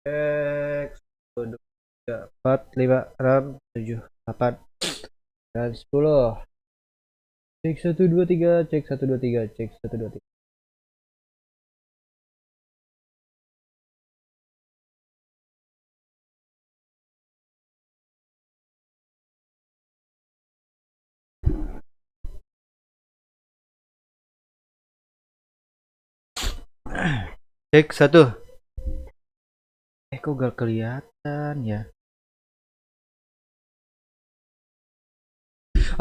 Cek 1, 2, 3, 4, 5, 6, 7, 8, dan 10. Cek 1, 2, 3, cek 1, 2, 3, cek 1, 2, 3. Cek 1. Kok gak kelihatan ya?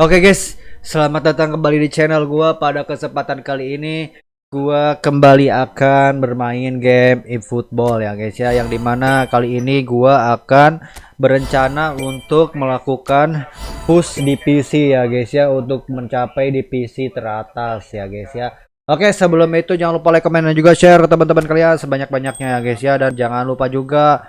Oke guys, selamat datang kembali di channel gua. Pada kesempatan kali ini gua kembali akan bermain game eFootball ya guys ya, yang dimana kali ini gua akan berencana untuk melakukan push di PC ya guys ya, untuk mencapai di PC teratas ya guys ya. Oke, sebelum itu jangan lupa like, comment, dan juga share teman-teman kalian sebanyak-banyaknya ya guys ya, dan jangan lupa juga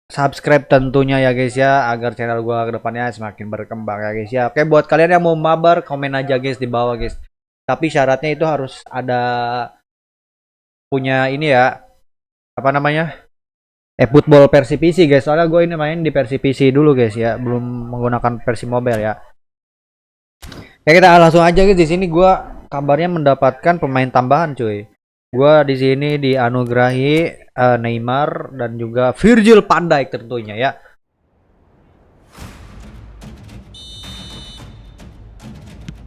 subscribe tentunya ya guys ya, agar channel gua kedepannya semakin berkembang ya guys ya. Oke, buat kalian yang mau mabar, komen aja guys di bawah guys, tapi syaratnya itu harus ada punya ini ya, apa namanya, football versi PC guys, soalnya gue ini main di versi PC dulu guys ya, belum menggunakan versi mobile ya. Ya kita langsung aja guys. Di sini gua kabarnya mendapatkan pemain tambahan cuy. Gua di sini dianugerahi Neymar dan juga Virgil van Dijk tentunya ya.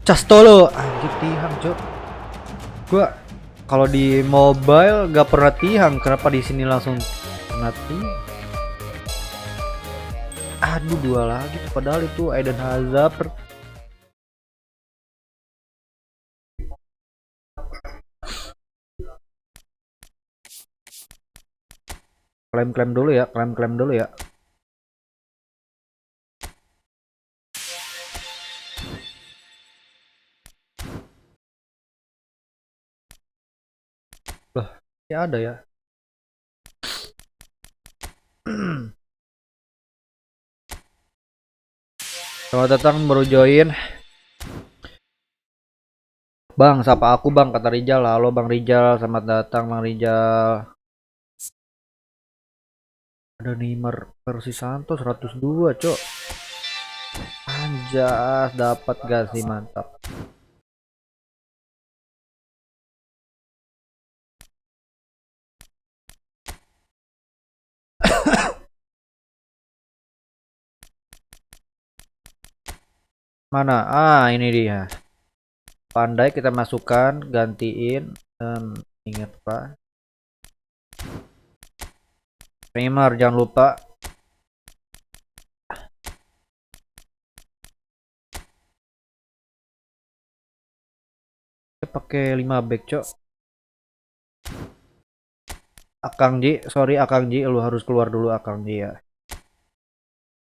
Castolo anjir, tihang cok. Gua kalau di mobile gak pernah tihang, kenapa di sini langsung kena tihang? Aduh, dua lagi padahal itu Eden Hazard. Klaim-klaim dulu ya, klaim-klaim dulu ya. Loh, ya ada ya. Selamat datang, baru join. Bang, sapa aku bang, kata Rijal. Halo bang Rijal, selamat datang bang Rijal. Ada Neymar versi Santos 102 cok. Anjas, dapat gak sih, mantap. Mana? Ini dia. Pandai kita masukkan, gantiin. Ingat pak. Neymar jangan lupa. Kita pakai 5 back cok. Akang Ji, sorry Akang Ji, lu harus keluar dulu Akang Ji ya.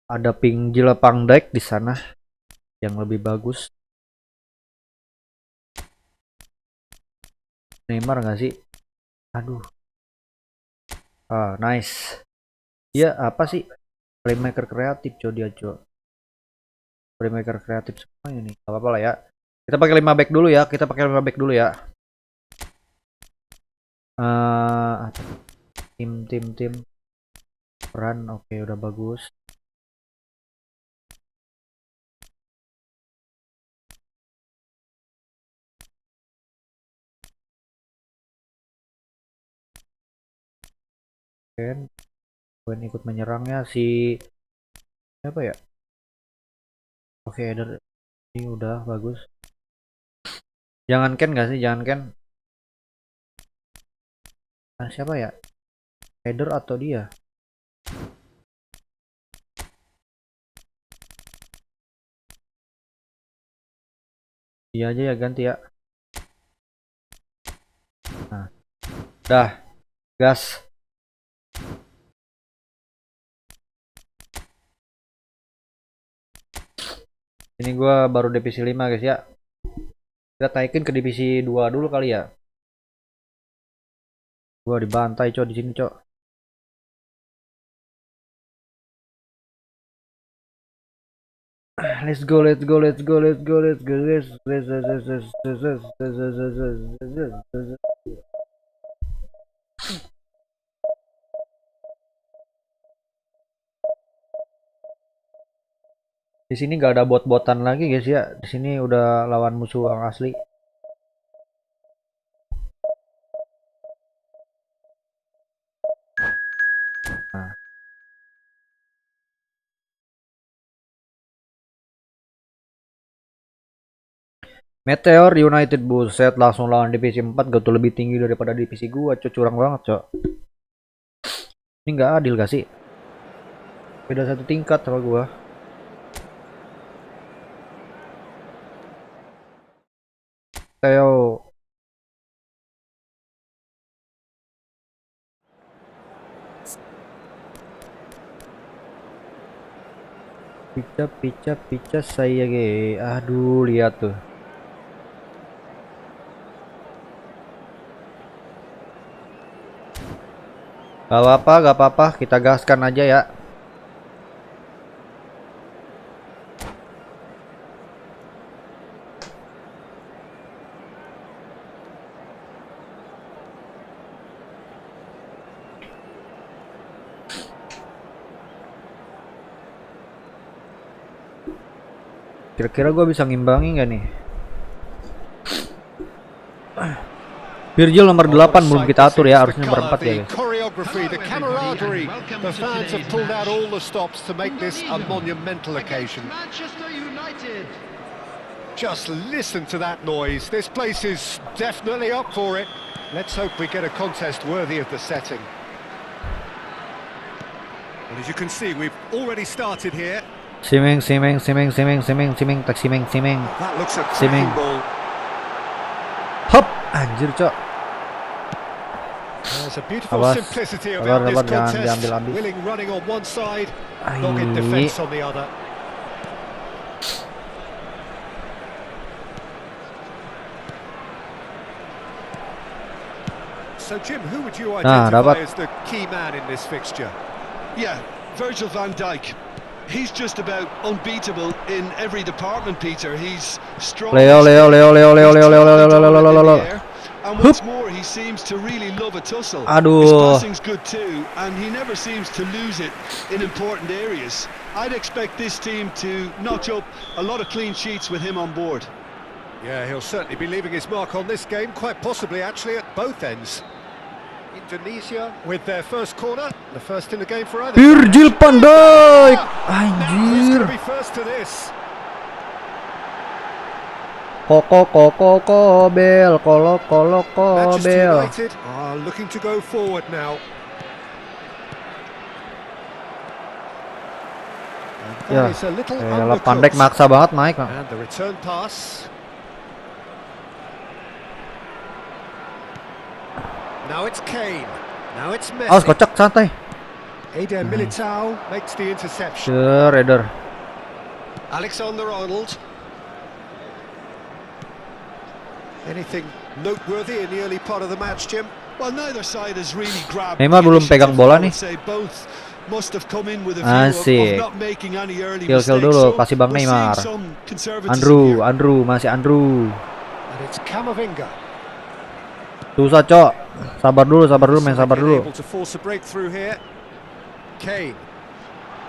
Ada Pinggil Pangdek di sana yang lebih bagus. Neymar nggak sih? Aduh. Nice. Iya, apa sih? Playmaker kreatif cow dia cow. Playmaker kreatif semua ini. Gak apa-apa lah ya. Kita pakai 5 back dulu ya. Kita pakai 5 back dulu ya. Tim peran oke, udah bagus. Ken ikut menyerangnya si apa ya? Oke, ini udah bagus. Jangan Ken gak sih? Jangan Ken. Siapa ya? Header atau dia? Dia aja ya, ganti ya. Nah, dah, gas. Ini gua baru divisi 5 guys ya. Kita naikin ke divisi 2 dulu kali ya. Gua dibantai cok di sini cok. Let's go, let's go, let's go, let's go, let's go, let's. Di sini nggak ada bot-botan lagi guys ya. Di sini udah lawan musuh yang asli. Nah. Meteor United, buset, langsung lawan divisi 4 gak tuh lebih tinggi daripada divisi gua, cok, curang banget, cok. Ini nggak adil gak sih? Beda satu tingkat sama gua. Theo. Pica saya ge. Aduh, lihat tuh. Gak apa-apa, kita gaskan aja ya. Kira-kira gue bisa ngimbangi nggak nih? Virgil nomor 8 belum kita atur ya, harusnya nomor 4 ya guys. Just listen to that noise. This place is definitely up for it. Let's hope we get a contest worthy of the setting. Well, as you can see, we've already started here. Simeng. Tak simeng. That looks a cracking ball. Hop, anjir, cok. There's a beautiful simplicity about this contest. Willing running on one side, dogged defense on the other. So Jim, who would you identify as the key man in this fixture? Yeah, Virgil van Dijk. He's just about unbeatable in every department, Peter. He's strong. Leo. And what's more, he seems to really love a tussle. Aduh. His passing's good too, and he never seems to lose it in important areas. I'd expect this team to notch up a lot of clean sheets with him on board. Yeah, he'll certainly be leaving his mark on this game, quite possibly actually at both ends. Indonesia with their first corner, the first in the game for either. Virgil van Dijk, anjir. Koko bel, Manchester United are looking to go forward now. Ya, Van Dijk maksa banget naik. And the return pass. Now it's Kane. Now it's Messi. Awas kocak, santai. Eden Militao makes the interception. Raider. Alexander-Arnold. Anything noteworthy in the early part of the match, Jim? Well, neither side has really grabbed. Neymar belum pegang bola nih. Asik. Kill dulu, kasih Bang Neymar. Andrew, masih Andrew. And it's Camavinga. Susah, cok. Sabar dulu, main sabar dulu. Able to force a breakthrough here. Kane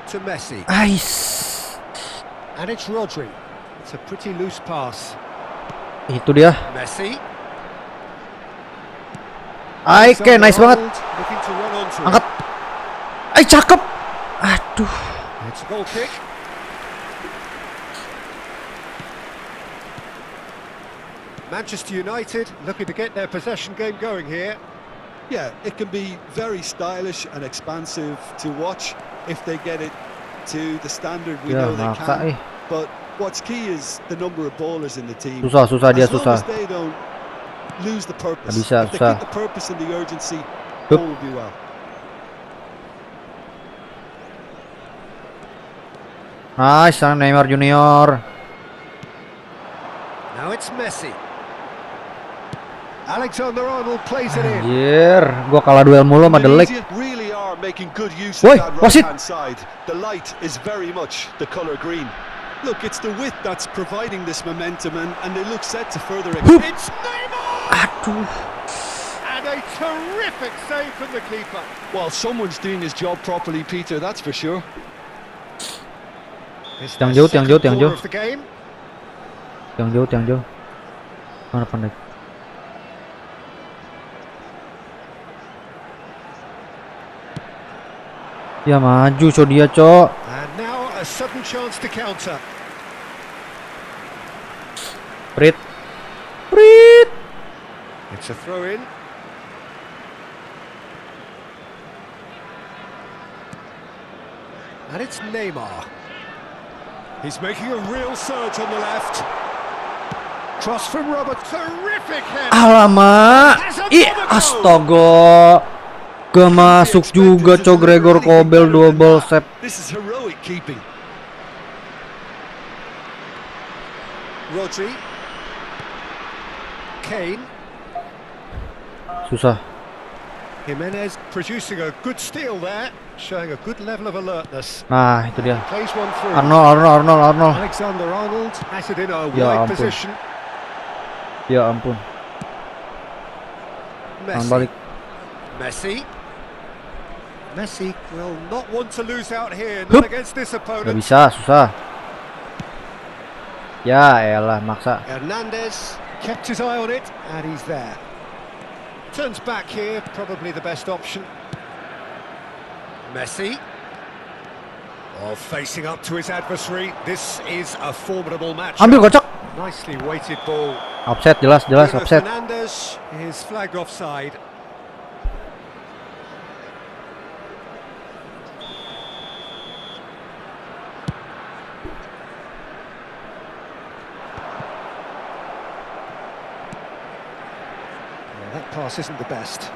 to Messi. Ice. And it's Rodri. It's a pretty loose pass. Itu dia. Messi. Oke, nice banget. Angkat. Cakep. Aduh. It's a goal kick. Manchester United looking to get their possession game going here. Yeah, it can be very stylish and expansive to watch if they get it to the standard we know they can. But what's key is the number of ballers in the team. Susah dia susah. As long as they don't lose the purpose. Bisa, if they keep the purpose and the urgency, all will be well. Nice, Neymar Junior. Now it's Messi. Alexander-Arnold plays it in. Anjir, gua kalah duel mulu sama Delek. Really are making good use of that right-hand side. The light is very much the color green. Look, it's the width that's providing this momentum, and they look set to further extend. It's Neymar! Aduh. And a terrific save from the keeper. Well, someone's doing his job properly, Peter, that's for sure. It's Tiang their jauh, tiang jauh, second tiang corner jauh. of the game. Tiang jauh, tiang jauh. Mana pandai? Ya maju, co dia, co. And now a sudden chance to counter. Prit. Prit. It's a throw in. And it's Neymar. He's making a real surge on the left. Cross from Robert. Terrific head. Alamak. Ih, astaga. Gak masuk juga, co. Gregor Kobel double save. This is heroic keeping. Rodri. Kane. Susah. Jimenez producing a good steal there, showing a good level of alertness. Nah, itu dia. Plays one through. Arnold. Alexander-Arnold has it in a Ya wide ampun. position. Ya ampun. Tangan balik. Messi will not want to lose out here, Hup. not against this Gak opponent. bisa, susah. Ya elah, maksa. Hernandez kept his eye on it, and he's there. Turns back here, probably the best option. Messi. Oh, facing up to his adversary. This is a formidable match. Ambil, kocak. Nicely weighted ball. Offset, jelas Bruno offset. Fernandes is flagged offside. Yeah, that pass isn't the best.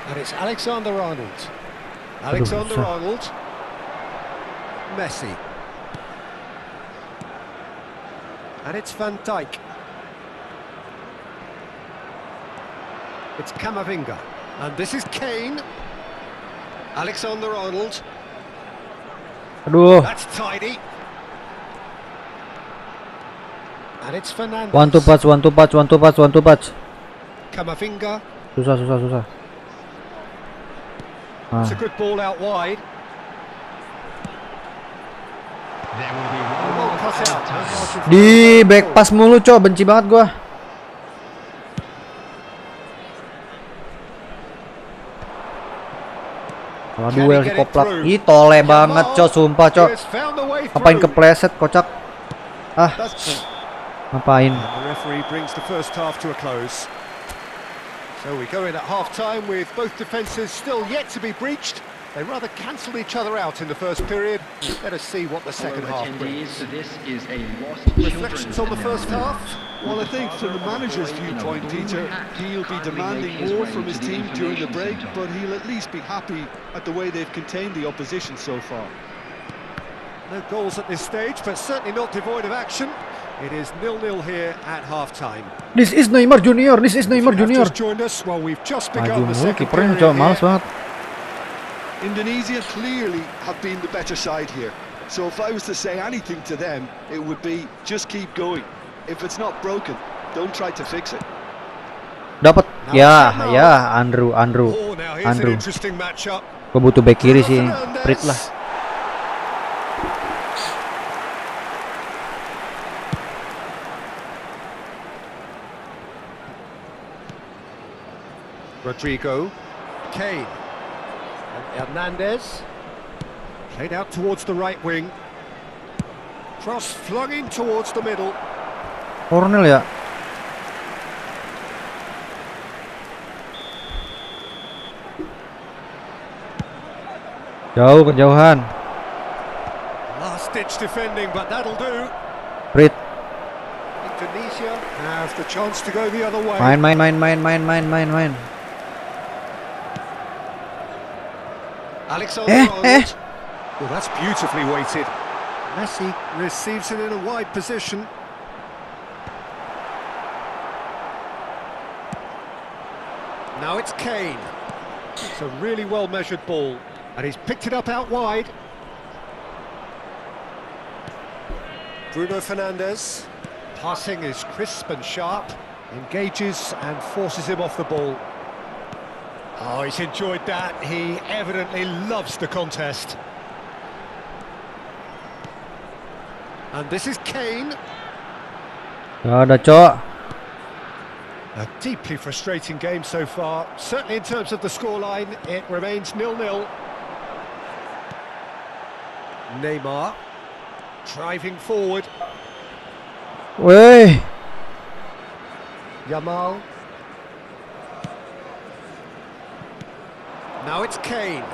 And it's Alexander-Arnold. Alexander-Arnold. Messi. And it's Van Dijk. It's Camavinga. And this is Kane. Alexander-Arnold. Aduh. That's tidy. And it's Fernandes. One to patch. Camavinga. Susah. It's a good ball out wide. Well cut out. Di back pass mulu, co. Benci banget gua. Kalau duel si koplak. Ih, tole banget, co. Sumpah, co. Ngapain kepleset, kocak. Ah, ngapain? And the referee brings the first half to a close. So we go in at half-time with both defences still yet to be breached. They rather cancelled each other out in the first period. Let us see what the second half brings. This is a lost Reflections on the first half? Well, I think from the manager's viewpoint, Peter, he'll be demanding more from his team during the break, but he'll at least be happy at the way they've contained the opposition so far. No goals at this stage, but certainly not devoid of action. It is 0-0 here at half-time. This is Neymar Junior. If you have just joined us, well, we've just Maju begun the mulu second kipernya, period co. Males here. banget. Indonesia clearly have been the better side here. So if I was to say anything to them, it would be just keep going. If it's not broken, don't try to fix it. Dapat. Ya, Andrew. Oh, now here's an Andrew. interesting matchup. Gua butuh back kiri sih. Prit lah. Rodrigo, Kane, and Hernandez, played out towards the right wing. Cross flung in towards the middle. Cornel ya. Jauh, kejauhan. Last-ditch defending, but that'll do. Prit. Indonesia have the chance to go the other way. Main. Alexander-Arnold. Well, that's beautifully weighted. Messi receives it in a wide position. Now it's Kane. It's a really well-measured ball, and he's picked it up out wide. Bruno Fernandes. Passing is crisp and sharp. Engages and forces him off the ball. Oh, he's enjoyed that. He evidently loves the contest. And this is Kane. Gak ada, Cok. A deeply frustrating game so far. Certainly in terms of the scoreline, it remains 0-0. Neymar driving forward. Weh. Yamal. Now it's Kane.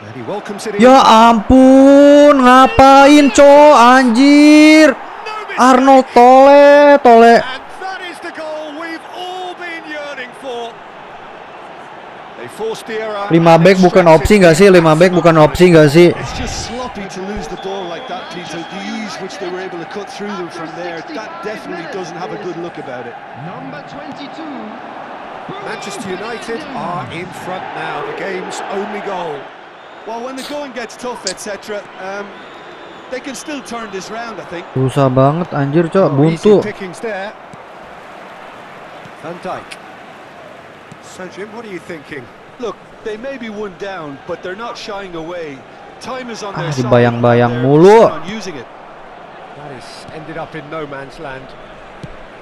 And he welcomes it in. Ya ampun, ngapain, Cok? Anjir. Arnold tole. And that is the goal we've all been yearning for. They forced the error. 5 back bukan opsi nggak sih? 5 back bukan opsi nggak sih? It's just sloppy to lose the ball like that, Peter. The ease which they were able to cut through them from there, that definitely doesn't have a good look about it. Number 22. Manchester United are in front now. The game's only goal. Well, when the going gets tough, etc., they can still turn this round, I think. Susah banget anjir, Cok. Easy Buntu. pickings there. Van Dijk. So Jim, what are you thinking? Look, they may be one down, but they're not shying away. Time is on their side. Dibayang-bayang and they're mulu. set on using it. That has ended up in no man's land.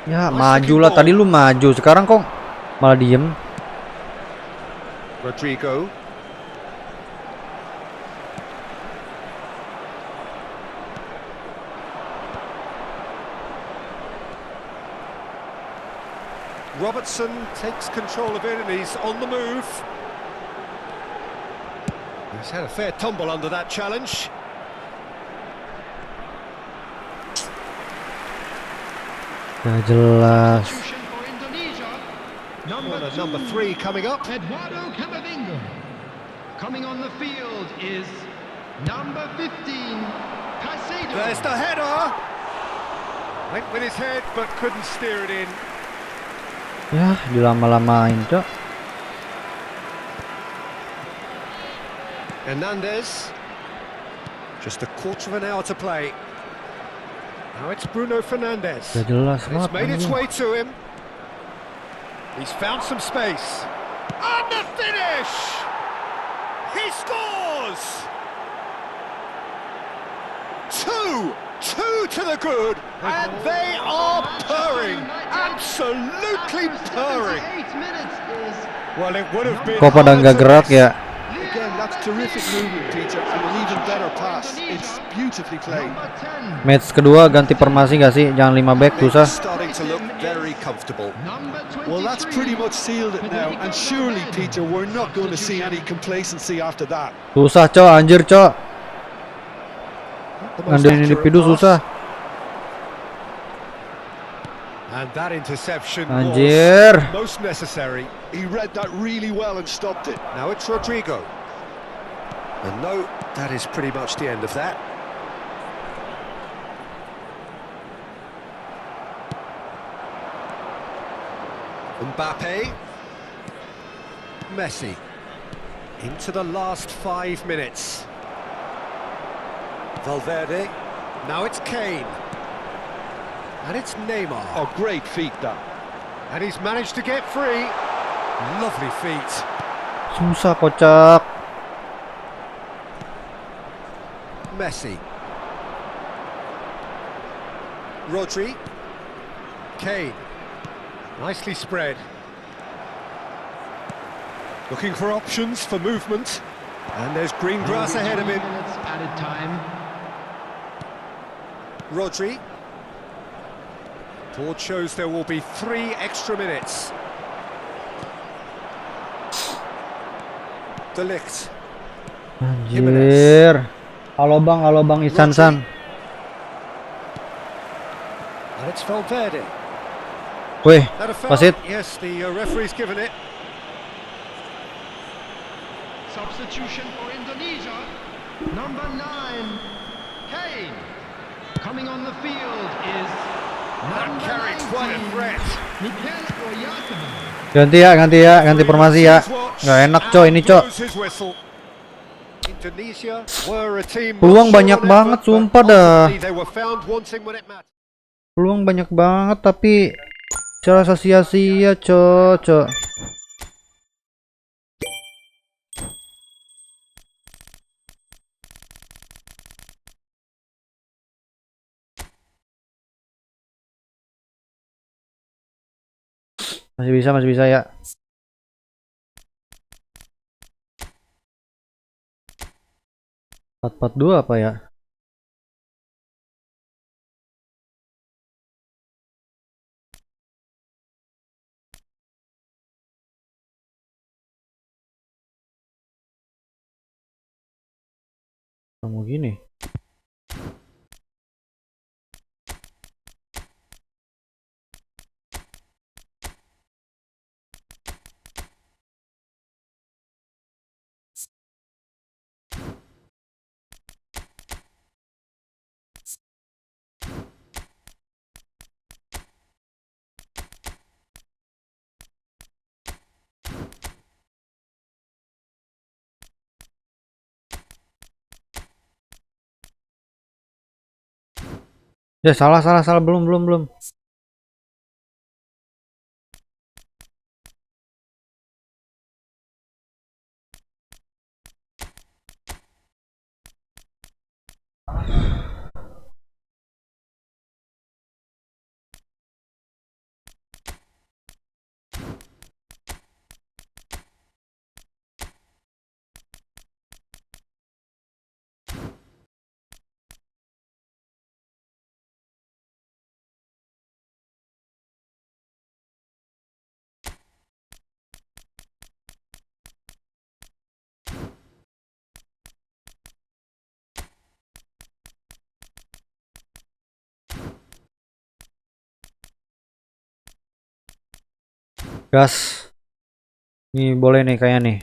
Ya, majulah. Tadi lu maju, sekarang kok malah diem. Rodrigo. Robertson takes control of it and he's on the move. He's had a fair tumble under that challenge. Gak jelas. Substitution for Indonesia. Number 3 coming up. Eduardo Camavinga. Coming on the field is number 15, Caicedo. There's the header. Went with his head but couldn't steer it in. Ya, dilama-lamain, Cok. Hernandez. Just a quarter of an hour to play. Now it's Bruno Fernandes. Gak jelas And it's banget. made its anjing. way to him. He's found some space. And the finish! He scores! Two to the good, and they are purring, absolutely purring. 8 minutes is Well, it would have been. Kok pada hard nggak to gerak miss. ya? Again, that's terrific movement, Peter, and an even better pass. It's beautifully played. number 10, Match kedua ganti formasi gak sih? Jangan 5 back, susah. Starting to look very comfortable. number 23. Well, that's pretty much sealed it now, and surely, Peter, we're not going to see any complacency after that. Susah, Cok. Anjir, Cok. The most Ngandelin accurate individu pass. susah. And that interception Anjir. was most necessary. He read that really well and stopped it. Now it's Rodrigo. And no, that is pretty much the end of that. Mbappe. Messi. Into the last 5 minutes. Valverde. Now it's Kane. And it's Neymar. Oh, great feat, that. And he's managed to get free. Lovely feet. Susah, kocak. Messi. Rodri. Kane. Nicely spread. Looking for options for movement. And there's green grass ahead of him. minutes added time. Rodri. Board shows there will be 3 extra minutes. De Ligt. Anjir. Halo Bang Isan-san. And it's Valverde. Wih, That a foul? wasit. Yes, the referee's given it. Substitution for Indonesia. Number 9, Kane. Coming on the field is number Carried quite a 19, threat. Mikel Oyarzabal. Ganti formasi ya. Nggak enak, Cok, ini, Cok. Blows his whistle. Indonesia were a team Peluang not sure banyak on banget, effort, but sumpah dah. ultimately they were found wanting when it mattered. Peluang banyak banget tapi cara sia-sia, Cok. Masih bisa ya. Empat dua apa ya? Kamu gini. Ya salah belum. Gas. Nih boleh nih kayak nih.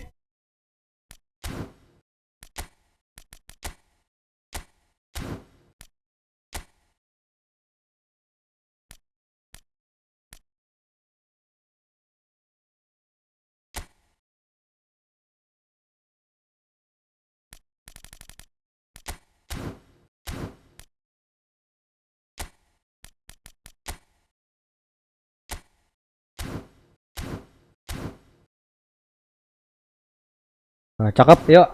Nah, cakep, yuk.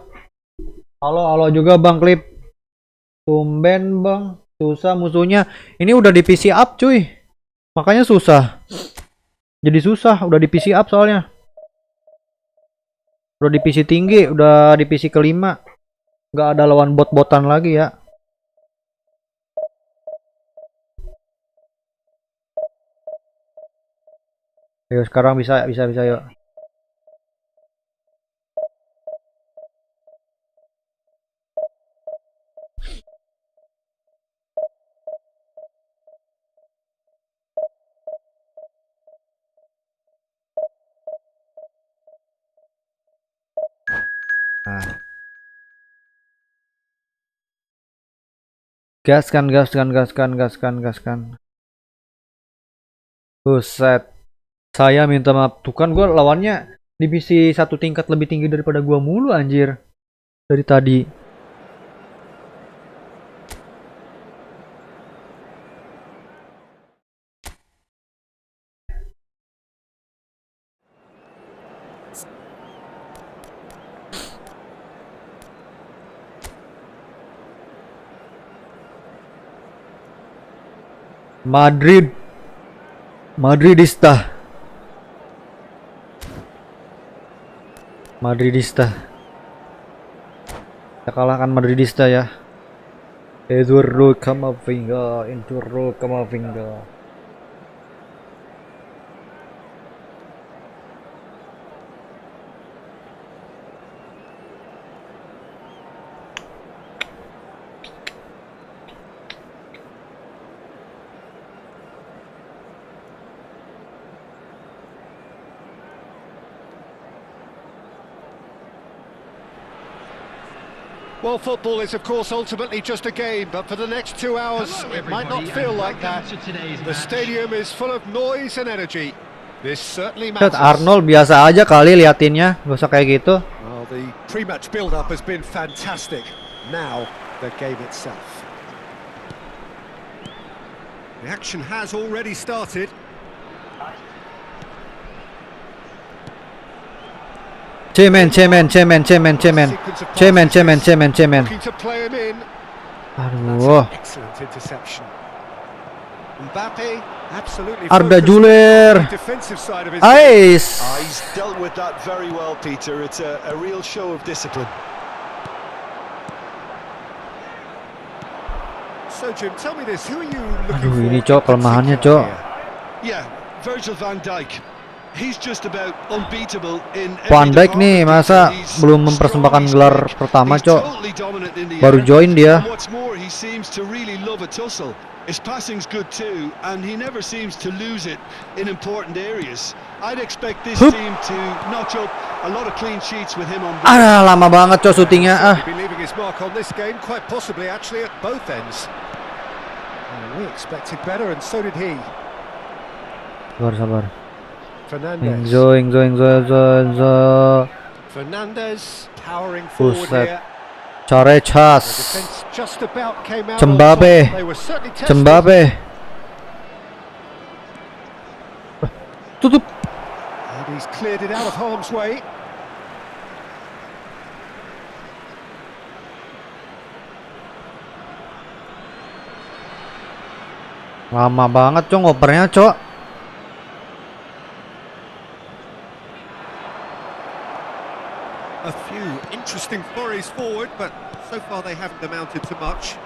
Halo juga Bang Klip. Tumben Bang, susah musuhnya. Ini udah di PC up cuy. Makanya susah. Jadi susah, udah di PC up soalnya. Udah di PC tinggi, udah di PC kelima. Nggak ada lawan bot-botan lagi ya. Ayo sekarang bisa yuk. Nah. Gaskan. Buset. Saya minta maaf. Tuh kan gue lawannya divisi satu tingkat lebih tinggi daripada gua mulu anjir. Dari tadi. Madridista. Kita kalahkan Madridista ya. Edurro Camavinga. Well, football is, of course, ultimately just a game, but for the next 2 hours, Hello, it might not everybody, feel and like that. welcome to today's The match. stadium is full of noise and energy. This certainly Set matters. Arnold biasa aja kali liatinnya, gak usah kayak gitu. Well, the pre-match build-up has been fantastic. Now, the game itself. The action has already started. Cemen. Looking to play him in. Aduh. Excellent interception. Mbappe, absolutely Arda focused Güler. on the defensive side of his game. Ais. He's dealt with that very well, Peter. It's a real show of discipline. So Jim, tell me this, who are you looking Aduh, for? ini, Cok, in kelemahannya, particular Cok. here? Yeah, Virgil van Dijk. He's just about unbeatable in every Van Dijk nih department, masa Peter. He's belum strong, mempersembahkan he's gelar quick, pertama, he's Cok. totally dominant in the Baru air. join dia. And what's more, he seems to really love a tussle. His passing's good too, and he never seems to lose it in important areas. I'd expect this team to notch up a lot of clean sheets with him on board. Lama banget, Cok, syutingnya. He'll be leaving his mark on this game, quite possibly actually at both ends. We expected better, and so did he. Sabar. Fernandes. Enzo. Fernandes powering forward Buset. here. Carecas. The defense just about came out Cembabe. on top. They were certainly tested. Cembabe. Tutup. And he's cleared it out of harm's way. Lama banget, Cok, ngopernya, Cok. A few interesting flurries forward, but so far they haven't amounted to much.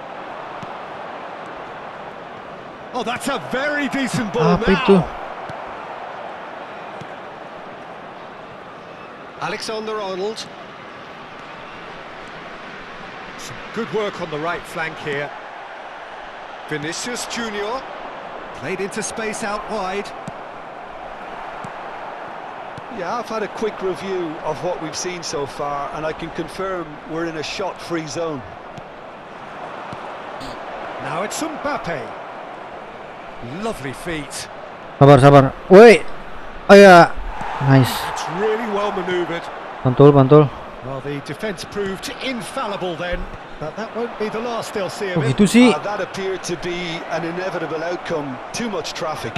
Oh, that's a very decent ball Apa itu? now. Alexander-Arnold. Some good work on the right flank here. Vinicius Junior played into space out wide. Yeah, I've had a quick review of what we've seen so far, and I can confirm we're in a shot-free zone. Now it's Mbappe. Lovely feet. Sabar. Woi. Oh ya. Nice. It's really well manoeuvred. Pantul. Well, the defence proved infallible then, but that won't be the last they'll see of Oh, it. gitu sih. That appeared to be an inevitable outcome. Too much traffic.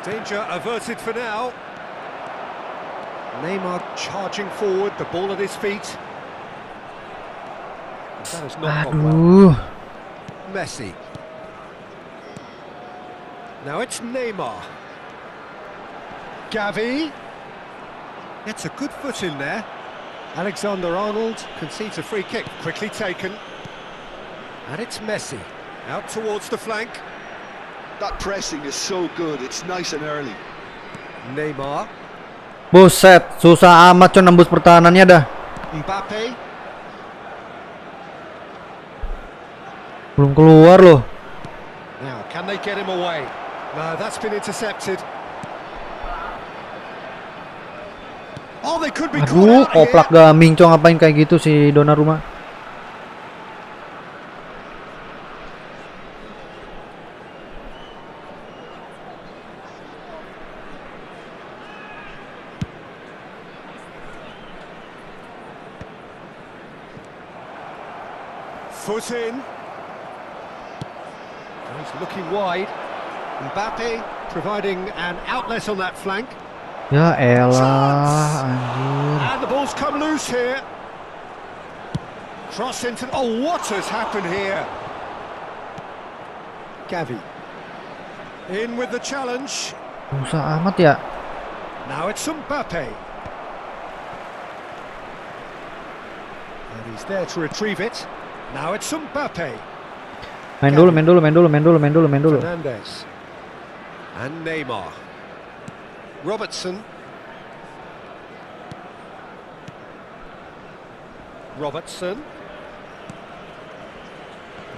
Danger averted for now. Neymar charging forward, the ball at his feet. That has not gone well. Aduh. Messi. Now it's Neymar. Gavi. Gets a good foot in there. Alexander-Arnold concedes a free kick, quickly taken. And it's Messi. Out towards the flank. That pressing is so good. It's nice and early. Neymar. Buset, susah amat, Cok, nembus pertahanannya dah. Mbappe. Belum keluar loh. Now, can they get him away? No, that's been intercepted. Oh, they could be caught Aduh, out here. koplak gaming, Cok, ngapain kayak gitu si Donnarumma. Foot in. He's looking wide. Mbappe providing an outlet on that flank. Ya elah, anjir. And the ball's come loose here. Cross into... Oh, what has happened here? Gavi. In with the challenge. Susah amat ya. Now it's Mbappe. And he's there to retrieve it. Now it's Mbappe. Main dulu. Fernandes. And Neymar. Robertson.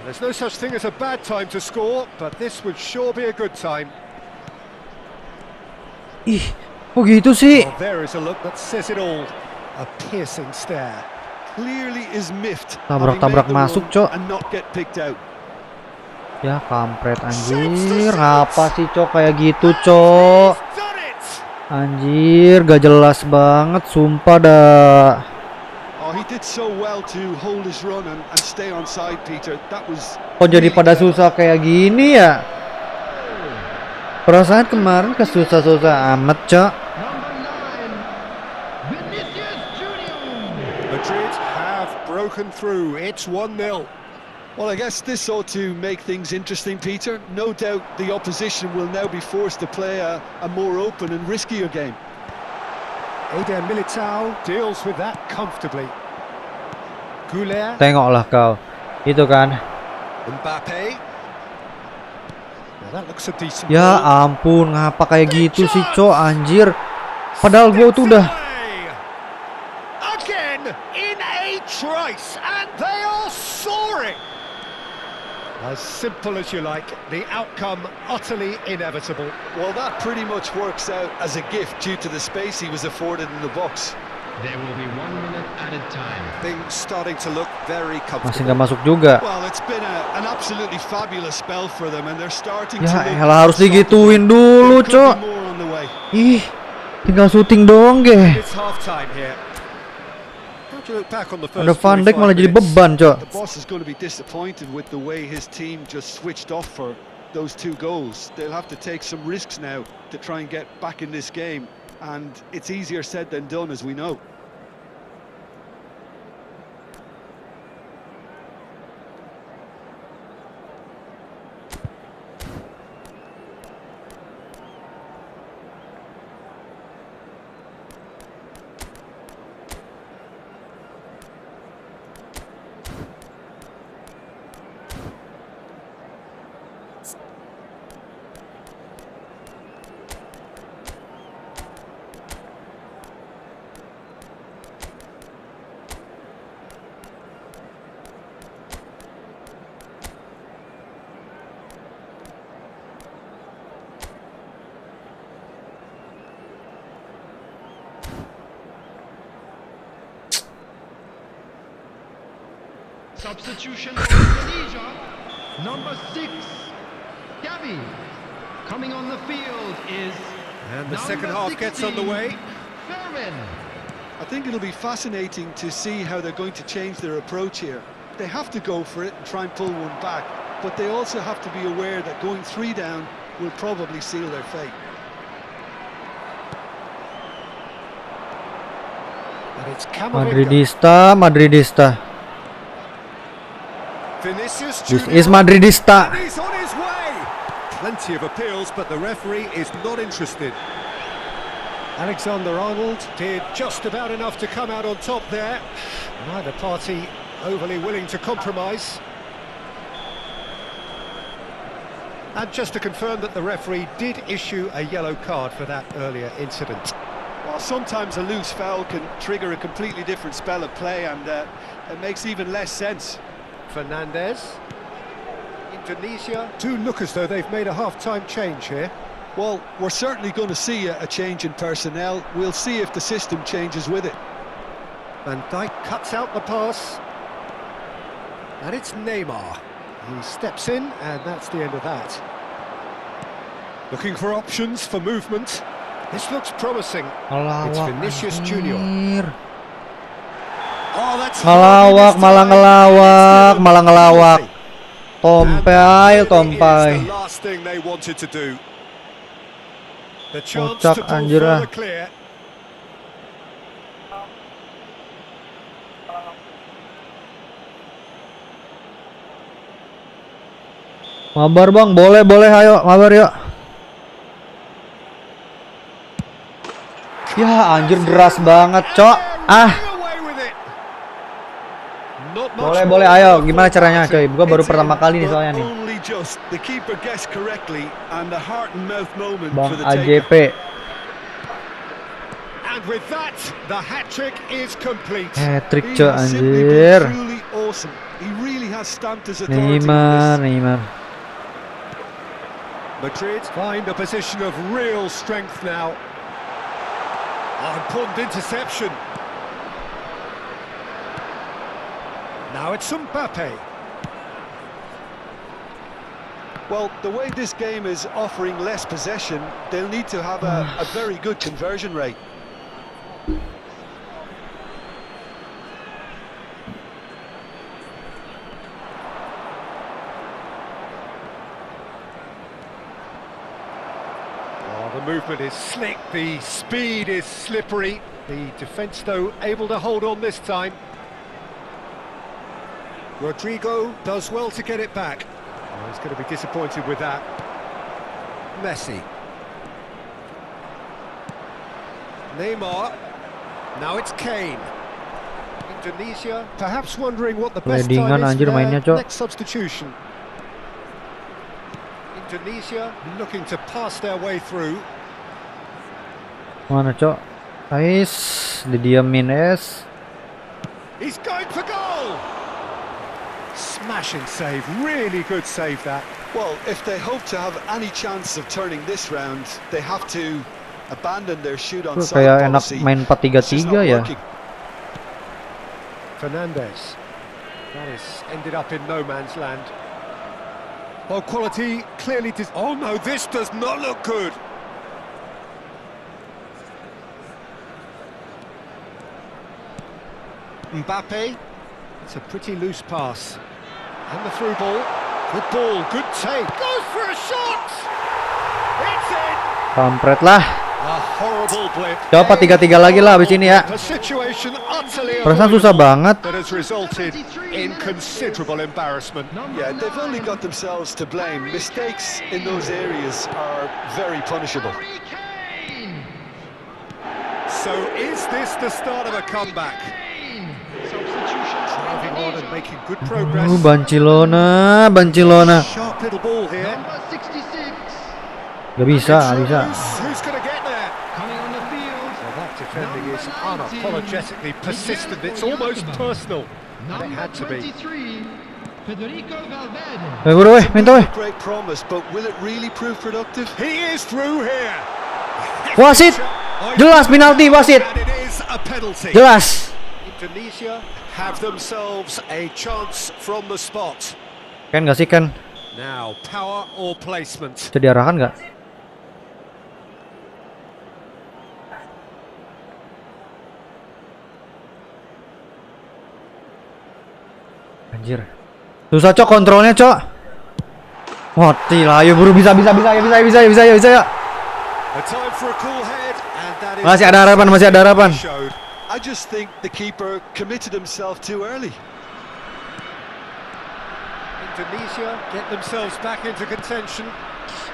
There's no such thing as a bad time to score, but this would sure be a good time. Ih, kok gitu sih? Well, there is a look that says it all. A piercing stare. Clearly is miffed. Tabrak-tabrak masuk, Cok. And not get picked out. Ya kampret anjir. Apa sih, Cok, kayak gitu, Cok? He's done it! Anjir, gak jelas banget, sumpah dah. Oh, he did so well to hold his run and stay on side, Peter. That was... Kok jadi pada susah kayak gini ya? Perasaan kemarin kesusah-susah amat, Cok. Number 9, Vinicius Junior. Madrid have broken through. It's 1-0. Well, I guess this ought to make things interesting, Peter. No doubt the opposition will now be forced to play a more open and riskier game. Eder Militao deals with that comfortably. Goulet. Tengoklah kau. Itu kan. Mbappe. Now that looks a decent Ya ball. ampun, ngapa kayak gitu sih, Cok, anjir. Padahal gua tuh udah Again in a trice, and they are soaring. As simple as you like, the outcome utterly inevitable. Well, that pretty much works out as a gift due to the space he was afforded in the box. There will be 1 minute added time. Things starting to look very masih comfortable. nggak masuk juga. Well, it's been an absolutely fabulous spell for them, and they're starting to Ya look elah, harus digituin dulu, There could Cok. be more on the way. Ih, tinggal syuting doang, ge. It's half time here. How do you look back on the first Ada Van Dijk 45 malah jadi minutes? beban, Cok. The boss is going to be disappointed with the way his team just switched off for those 2 goals. They'll have to take some risks now to try and get back in this game, and it's easier said than done, as we know. Substitution for Indonesia. Number 6, Gavi. Coming on the field is And the second number half gets 16, underway. Fermin. I think it'll be fascinating to see how they're going to change their approach here. They have to go for it and try and pull one back, but they also have to be aware that going 3 down will probably seal their fate. And it's Camavinga. Madridista. Vinicius This Junior. is Madridista. And he's on his way. Plenty of appeals, but the referee is not interested. Alexander-Arnold did just about enough to come out on top there. Neither party overly willing to compromise. And just to confirm that the referee did issue a yellow card for that earlier incident. Well, sometimes a loose foul can trigger a completely different spell of play, and it makes even less sense. Fernandez. Indonesia do look as though they've made a half-time change here. Well, we're certainly going to see a change in personnel. We'll see if the system changes with it. Van Dijk cuts out the pass. And it's Neymar. He steps in, and that's the end of that. Looking for options for movement. This looks promising. It's Vinicius Junior. Oh, that's Ngelawak, malah ngelawak. Tompai. The last thing they wanted to do. The chance Kocak, to pull anjir ah. further clear. Mabar bang, boleh ayo, Mabar yuk. Ya anjir, deras banget, Cok. Ah. Boleh ayo, gimana caranya, coy? Gua baru pertama kali nih soalnya nih. Bang AJP. Hat-trick, Cok, anjir. Neymar. Madrid find a position of real strength now. Important interception. Now it's Mbappe. Well, the way this game is offering less possession, they'll need to have a very good conversion rate. The movement is slick, the speed is slippery. The defence, though, able to hold on this time. Rodrigo does well to get it back. Oh, he's going to be disappointed with that. Messi. Neymar. Now it's Kane. Indonesia perhaps wondering what the best time Weddingan is anjir for mainnya, their Cok. next substitution. Indonesia looking to pass their way through. Mana, Cok? Ais, didiamin es. He's going for goal! Smashing save, really good save that. Well, if they hope to have any chance of turning this round, they have to abandon their shoot on Tuh, side kayak enak policy. main It's just 4-3-3 not ya. working. Fernandez. That has ended up in no man's land. Well, quality clearly does. Oh no, this does not look good. Mbappe. It's a pretty loose pass. And the through ball. Good ball, good take. Goes for a shot! It's in! Kampret lah. A horrible blip. Coba 4-3 lagi lah abis ini ya. A situation utterly Perasaan susah banget. that has resulted in considerable embarrassment. Yeah, they've only got themselves to blame. Mistakes in those areas are very punishable. Harry Kane. So is this the start of a comeback? Kane. Substitution for Driving on and Indonesia. making good progress. Barcelona. Sharp little ball here. Number 66. Gak bisa, gak bisa. Who's going to get there? Coming on the field. Well, that defending is unapologetically persistent. It's almost personal. And it Number had to be. 23. Federico Valverde. Buru weh, minta weh. Great promise, but will it really prove productive? He is through here. Wasit. Jelas penalti wasit. And it is a penalty. Jelas. Indonesia have themselves a chance from the spot. Kan gak sih kan? Now, power or placement? Bisa diarahkan gak? Anjir. Susah, Cok, kontrolnya, Cok. Mati lah, ayo buru, bisa ya. A time for a cool head, and that is Masih ada harapan. showed. I just think the keeper committed himself too early. Indonesia get themselves back into contention.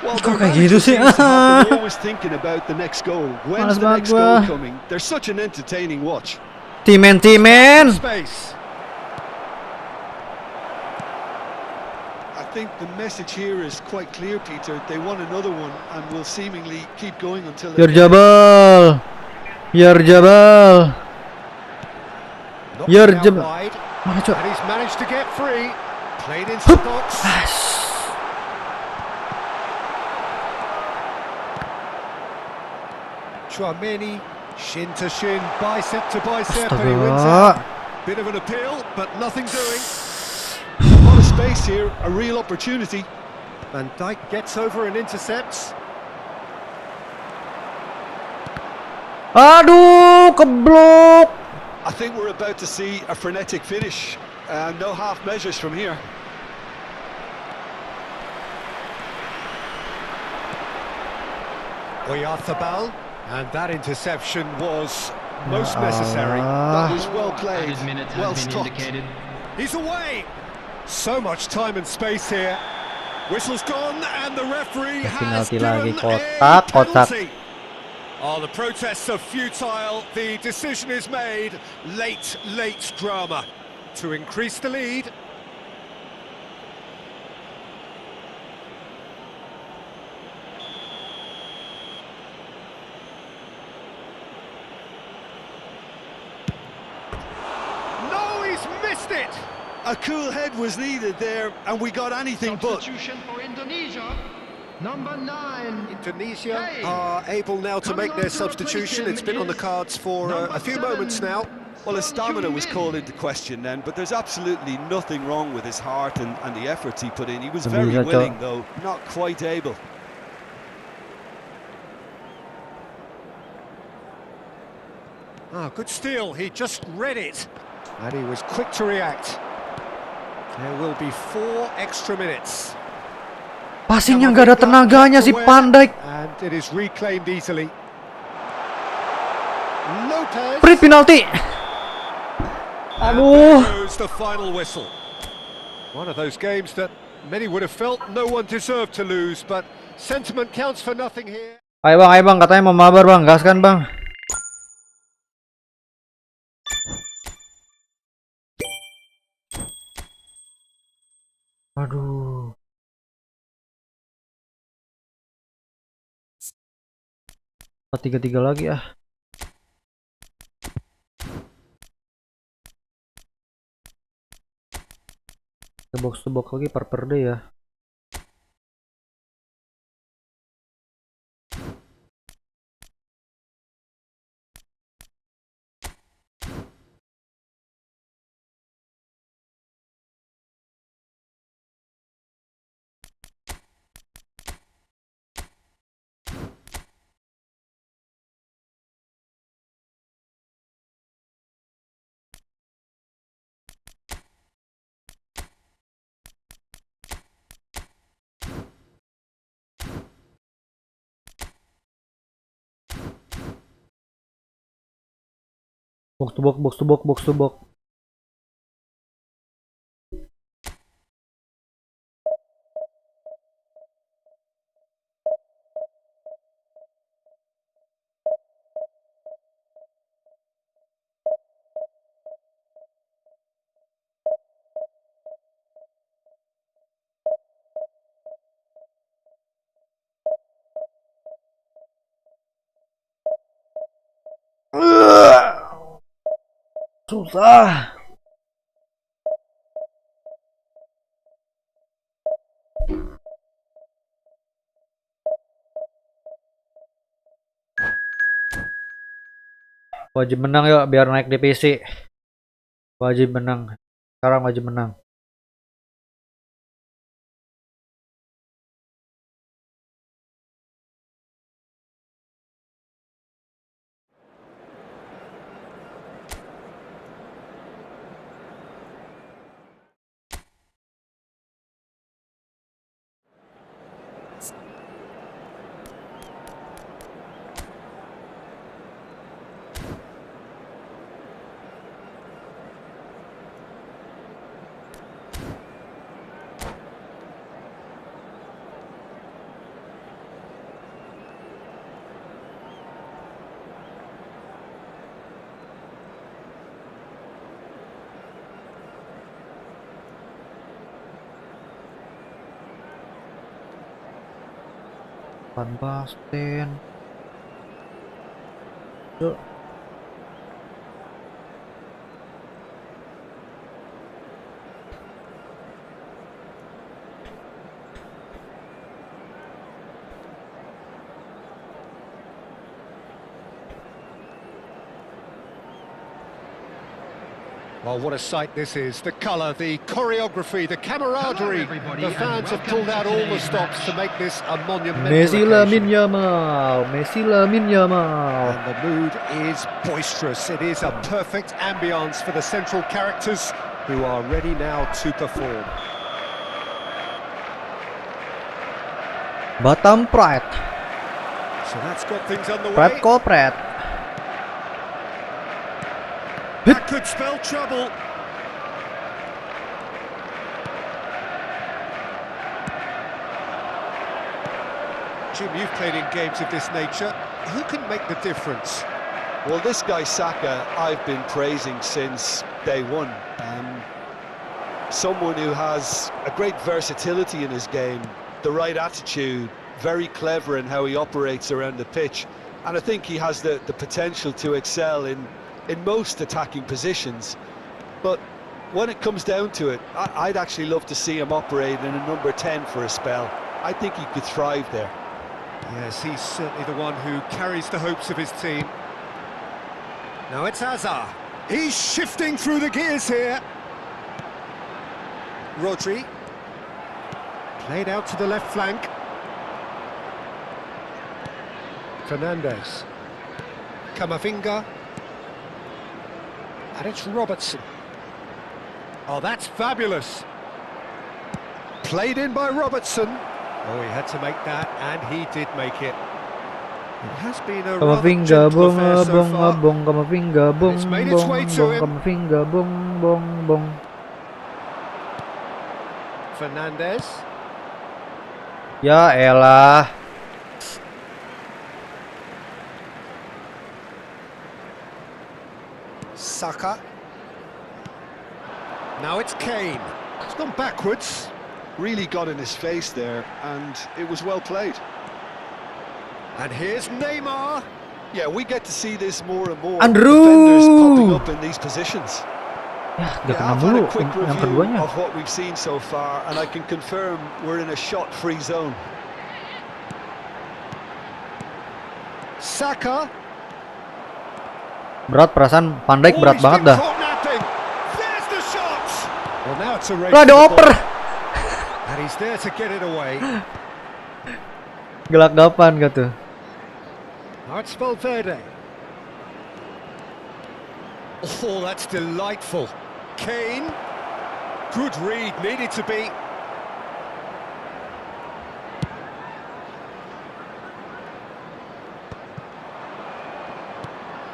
Well, Kok their kayak gitu manager sih? seems to have them always thinking about the next goal. Males When's the next banget goal gua. coming? They're such an entertaining watch. Timen. Space. I think the message here is quite clear, Peter. They want another one and will seemingly keep going until they get it. Biar jabal. Knocked Yer it out jeb- wide, Mana, Cok? and he's managed to get free. Played into the box. Chouameni, shin to shin, bicep to bicep, and he wins Astaga. out. Bit of an appeal, but nothing doing. A lot of space here, a real opportunity. Van Dijk gets over and intercepts. Aduh, keblok. I think we're about to see a frenetic finish. No half measures from here. Oyarzabal, and that interception was most necessary. That was well And played, his minute has well been struck. indicated. He's away. So much time and space here. Whistle's gone, and the referee has Penalti given lagi, a kotak. penalty. Oh, the protests are futile. The decision is made. Late drama to increase the lead. No, he's missed it. A cool head was needed there, and we got anything but. Substitution for Indonesia. Number 9. Indonesia Hey. are able now to make their substitution. It's been on the cards for a few moments now. Well, his stamina was called into question then, but there's absolutely nothing wrong with his heart and the efforts he put in. He was very Bisa, Cok. willing, though, not quite able. Ah, good steal. He just read it. And he was quick to react. There will be 4 extra minutes. Passingnya nggak ada tenaganya si Van Dijk. And it is reclaimed easily. Lopez. Prit penalti. And Aduh. there goes the final whistle. One of those games that many would have felt no one deserved to lose, but sentiment counts for nothing here. Ayo bang, katanya mau mabar bang, gaskan bang. Aduh. 3-3 lagi ah. Box to box lagi per day ya. Box to box, box to box, box to box. Susah. Wajib menang yuk biar naik divisi. Wajib menang. Sekarang wajib menang. Van Basten. Yuk. Well, what a sight this is. The colour, the choreography, the camaraderie. The fans have pulled out all the stops to make this a monumental Messi Lamine occasion. Yamal. Messi Lamine Yamal. And the mood is boisterous. It is a perfect ambience for the central characters who are ready now to perform. Batam Pride. So that's got things underway. Pride Corporate. That could spell trouble. Jim, you've played in games of this nature. Who can make the difference? Well, this guy Saka, I've been praising since day one. Someone who has a great versatility in his game, the right attitude, very clever in how he operates around the pitch. And I think he has the potential to excel in most attacking positions. But when it comes down to it, I'd actually love to see him operate in a number 10 for a spell. I think he could thrive there. Yes, he's certainly the one who carries the hopes of his team. Now it's Hazard. He's shifting through the gears here. Rodri. Played out to the left flank. Fernandes. Camavinga. And it's Robertson. Oh, that's fabulous. Played in by Robertson. Oh, he had to make that, and he did make it. It has been a rather Camavinga gentle bong affair so bong far. bong Camavinga bong It's made its bong way to bong him. Camavinga bong bong bong. Fernandez. Ya elah. Saka. Now it's Kane. It's gone backwards. Really got in his face there, and it was well played. And here's Neymar. Yeah, we get to see this more and more. Andrew! Defenders popping up in these positions. Ya, gak kena I've mulu had a quick yang review keduanya. of what we've seen so far, and I can confirm we're in a shot-free zone. Saka. Berat perasaan Van Dijk berat he's banget been dah. caught napping. There's the shot. Well, now it's a race Lah to ada the oper. ball. And he's there to get it away. Gelagapan gitu. Now it's Valverde. Oh, that's delightful. Kane. Good read, needed to be.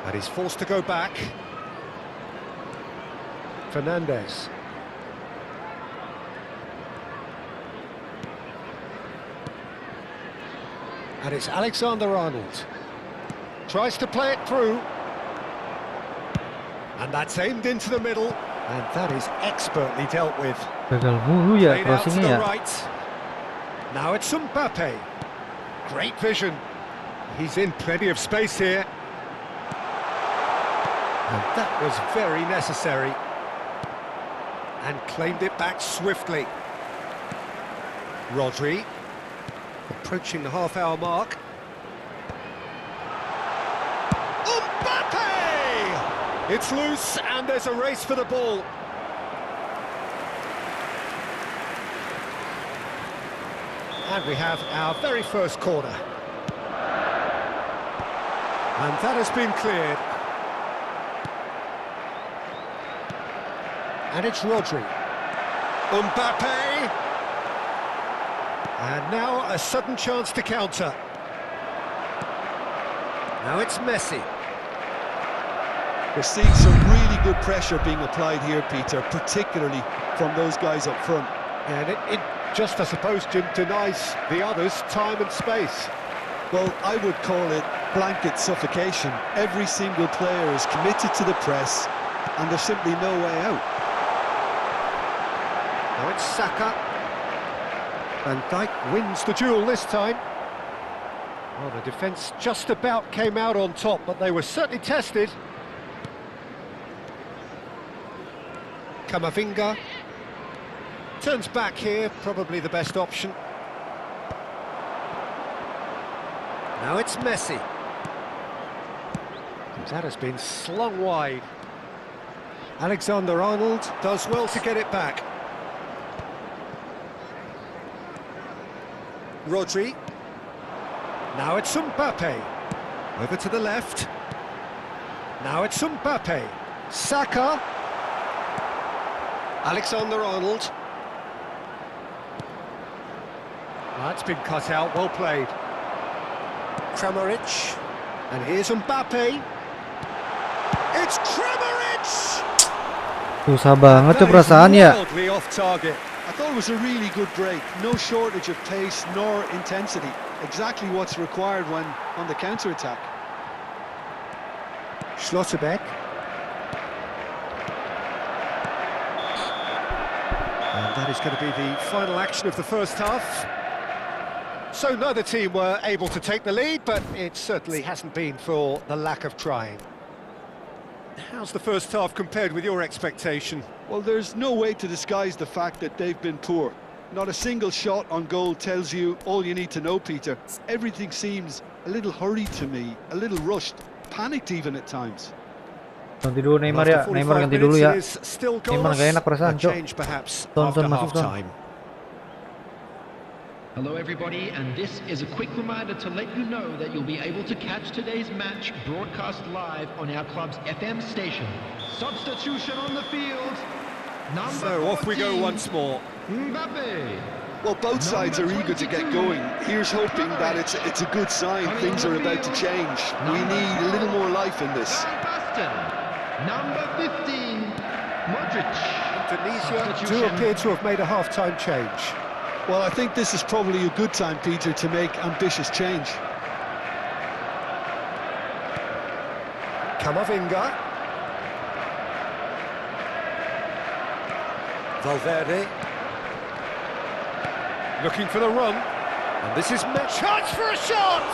And he's forced to go back. Fernandez. And it's Alexander-Arnold. Tries to play it through. And that's aimed into the middle. And that is expertly dealt with. Gagal mulu ya Played out to crossingnya the ya. right. Now it's Mbappe. Great vision. He's in plenty of space here. And that was very necessary. And claimed it back swiftly. Rodri. Approaching the half-hour mark. Mbappe! It's loose and there's a race for the ball. And we have our very first corner. And that has been cleared. And it's Rodri. Mbappe! And now a sudden chance to counter. Now it's Messi. We're seeing some really good pressure being applied here, Peter, particularly from those guys up front. And it just, I suppose, denies the others time and space. Well, I would call it blanket suffocation. Every single player is committed to the press, and there's simply no way out. Now it's Saka. Van Dijk wins the duel this time. Well, the defence just about came out on top, but they were certainly tested. Camavinga turns back here, probably the best option. Now it's Messi. That has been slung wide. Alexander-Arnold does well to get it back. Rodri. Now it's Mbappe. Over to the left. Now it's Mbappe. Saka. Alexander-Arnold. That's been cut out, well played. Kramaric. And here's Mbappe. It's Kramaric! Susah banget tuh That is perasaan ya. wildly off target. I thought it was a really good break. No shortage of pace nor intensity. Exactly what's required when on the counter-attack. Schlotterbeck. And that is going to be the final action of the first half. So neither team were able to take the lead, but it certainly hasn't been for the lack of trying. How's the first half compared with your expectation? Well, there's no way to disguise the fact that they've been poor. Not a single shot on goal tells you all you need to know, Peter. Everything seems a little hurried to me, a little rushed, panicked even at times. Ganti dulu Neymar ya. After Neymar 45 ganti dulu minutes, ya. it is still Neymar goalless. gak enak perasaan, A Cok. change perhaps Ton, after masuk, Ton. half-time. Hello everybody, and this is a quick reminder to let you know that you'll be able to catch today's match broadcast live on our club's FM station. Substitution on the field. Number So off we go 14, once more. Mbappe. Well, both sides are eager to get going. Here's hoping that it's a good sign. Things are about to change. We need a little more life in this. Van Basten. Number 15, Modric. Indonesia do appear to have made a half-time change. Well, I think this is probably a good time, Peter, to make ambitious change. Camavinga. Valverde. Looking for the run. And this is chance for a shot!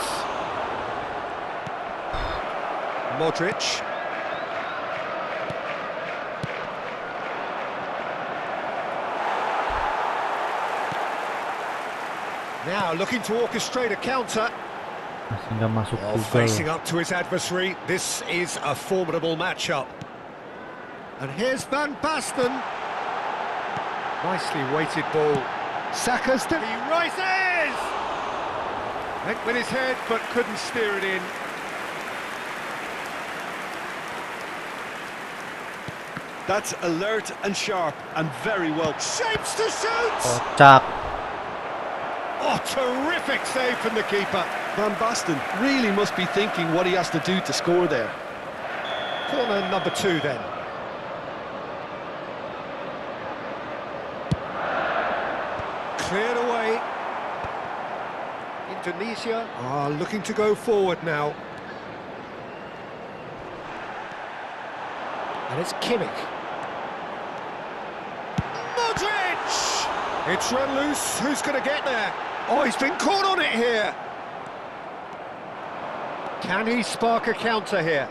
Modric. Now looking to orchestrate a counter. Masih nggak masuk Well, juga facing loh. up to his adversary, this is a formidable matchup. And here's Van Basten. Nicely weighted ball. Saka's he rises! Went with his head, but couldn't steer it in. That's alert and sharp and very well. Shapes to shoot! Kocak. Oh, terrific save from the keeper. Van Basten really must be thinking what he has to do to score there. Corner number 2 then. Cleared away. Indonesia are looking to go forward now. And it's Kimmich. Modric! It's run loose. Who's going to get there? Oh, he's been caught on it here. Can he spark a counter here?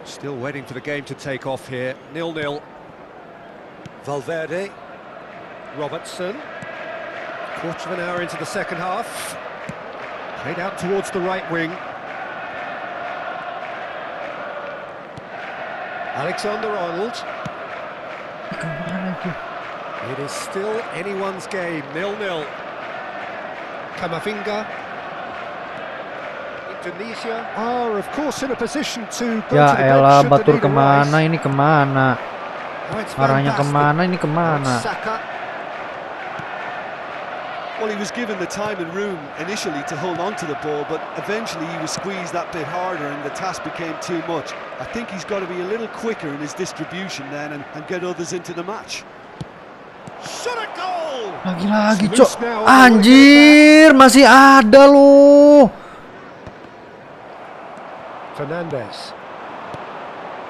Still waiting for the game to take off here. 0-0. Valverde. Robertson. Quarter of an hour into the second half. Played out towards the right wing. Alexander-Arnold. Kemana itu? It is still anyone's game, 0-0. Camavinga. Indonesia are, of course, in a position to go Ya to the elah, bench should Batur the need kemana? arise. Ini kemana? Now it's Van Arahnya Basten. kemana? Ini Now it's kemana? Saka. Well, he was given the time and room initially to hold on to the ball, but eventually he was squeezed that bit harder and the task became too much. I think he's got to be a little quicker in his distribution then and get others into the match. Shot a goal! Lagi-lagi, It's Cok. loose now on the wing Anjir, masih ada loh. Fernandes.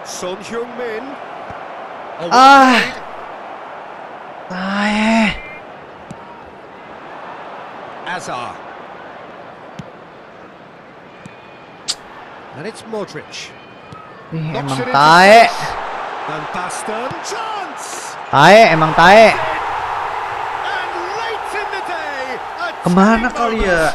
Son Heung-min. Ah. Tae. Azar. And it's Modric. Ih, Knocks emang it into tae. space. Van Basten. Chance! Tae, emang tae. And late in the day, a Kemana tipping kali moment. ya?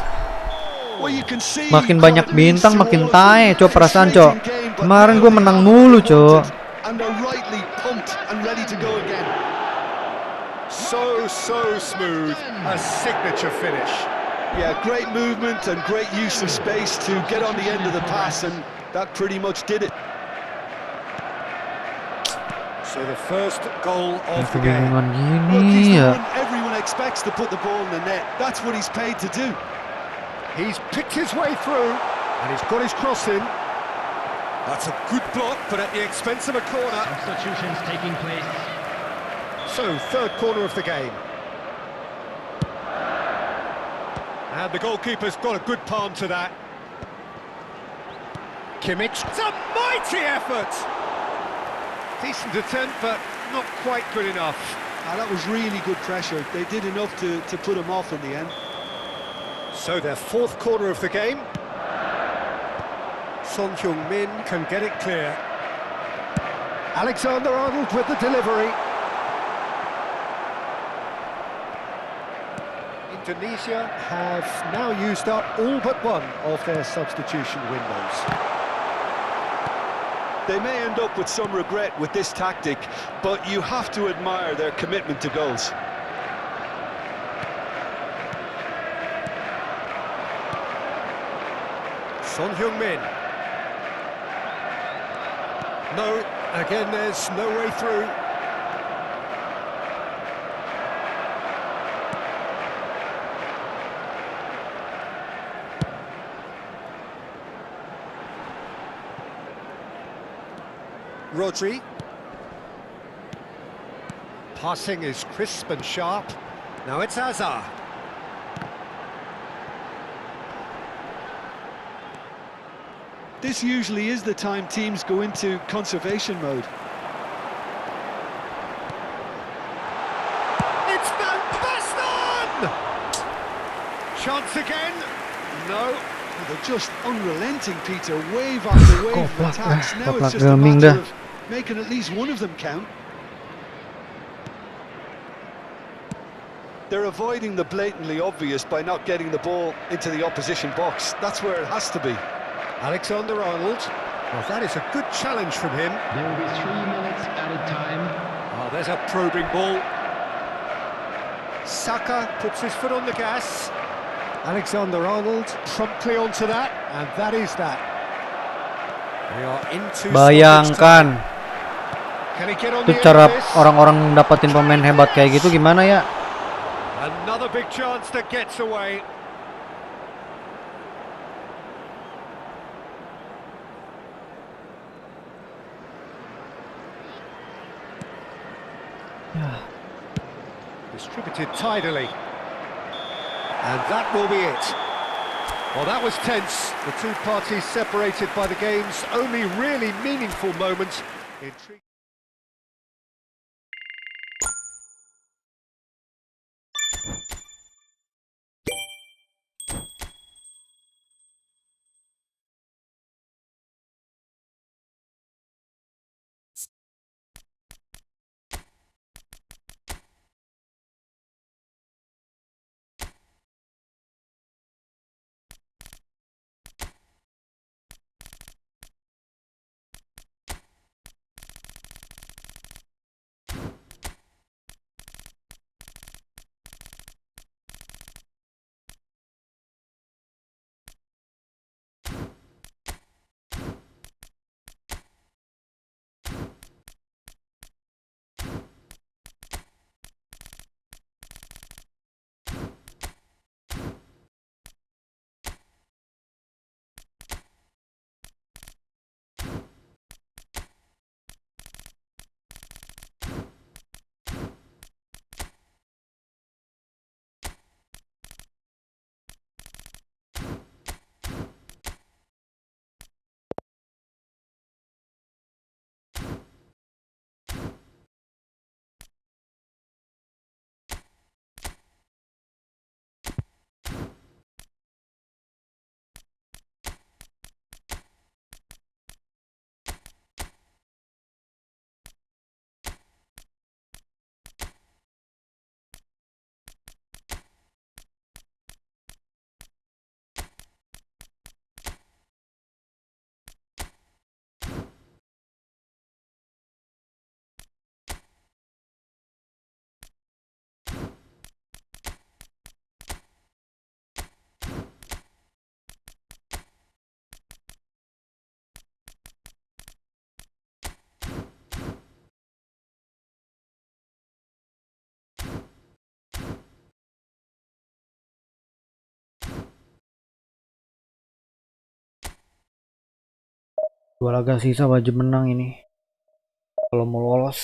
Well, you can see Makin quite banyak a means bintang to makin all of tae. them. Coba perasaan, Cok. Frustrating game, but Kemarin now gue they menang have what mulu, they Cok. wanted, and they're rightly pumped and ready to go again. So smooth. A signature finish. Yeah, great movement and great use of space to get on the end of the pass, and that pretty much did it. So the first goal of the game. Kebingungan Look, he's gini the ya. one everyone expects to put the ball in the net. That's what he's paid to do. He's picked his way through, and he's got his cross in. That's a good block, but at the expense of a corner. Substitutions taking place. So, third corner of the game. And the goalkeeper's got a good palm to that. Kimmich. It's a mighty effort! Decent attempt, but not quite good enough. That was really good pressure. They did enough to put him off in the end. So their fourth corner of the game. Son Heung-min can get it clear. Alexander-Arnold with the delivery. Indonesia have now used up all but one of their substitution windows. They may end up with some regret with this tactic, but you have to admire their commitment to goals. Son Heung-min. No, again there's no way through. Rodri. Passing is crisp and sharp. Now it's Hazard. This usually is the time teams go into conservation mode. It's Van Basten! Chance again? No. They're just unrelenting, Peter. Wave after wave of attacks. Now it's just a matter of making at least one of them count. They're avoiding the blatantly obvious by not getting the ball into the opposition box. That's where it has to be. Alexander-Arnold. Well, that is a good challenge from him. There will be 3 minutes added time. Oh, there's a probing ball. Saka puts his foot on the gas. Alexander-Arnold promptly onto that, and that is that. We are into Bayangkan Can he get on itu the cara end of this? orang-orang dapatin pemain hebat kayak gitu gimana ya? Another big chance that gets away. Distributed tidily. And that will be it. Well, that was tense. The two parties separated by the game's only really meaningful moment. Intriguing. Dua laga sisa wajib menang ini kalau mau lolos.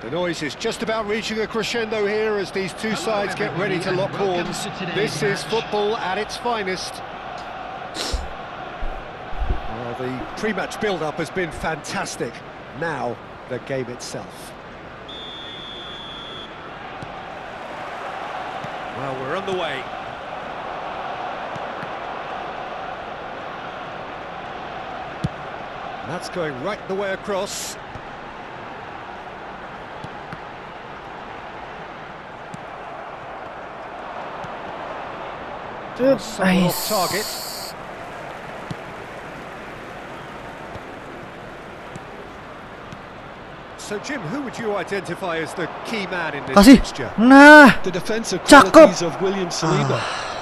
The noise is just about reaching a crescendo here as these two sides get ready to lock horns. This is football at its finest. Well, the pre-match build-up has been fantastic. Now, the game itself. Well, we're on the way. That's going right the way across. Somewhat off target. So, Jim, who would you identify as the key man in this Kasih. fixture? Nah. The defensive Cakep. qualities of William Saliba.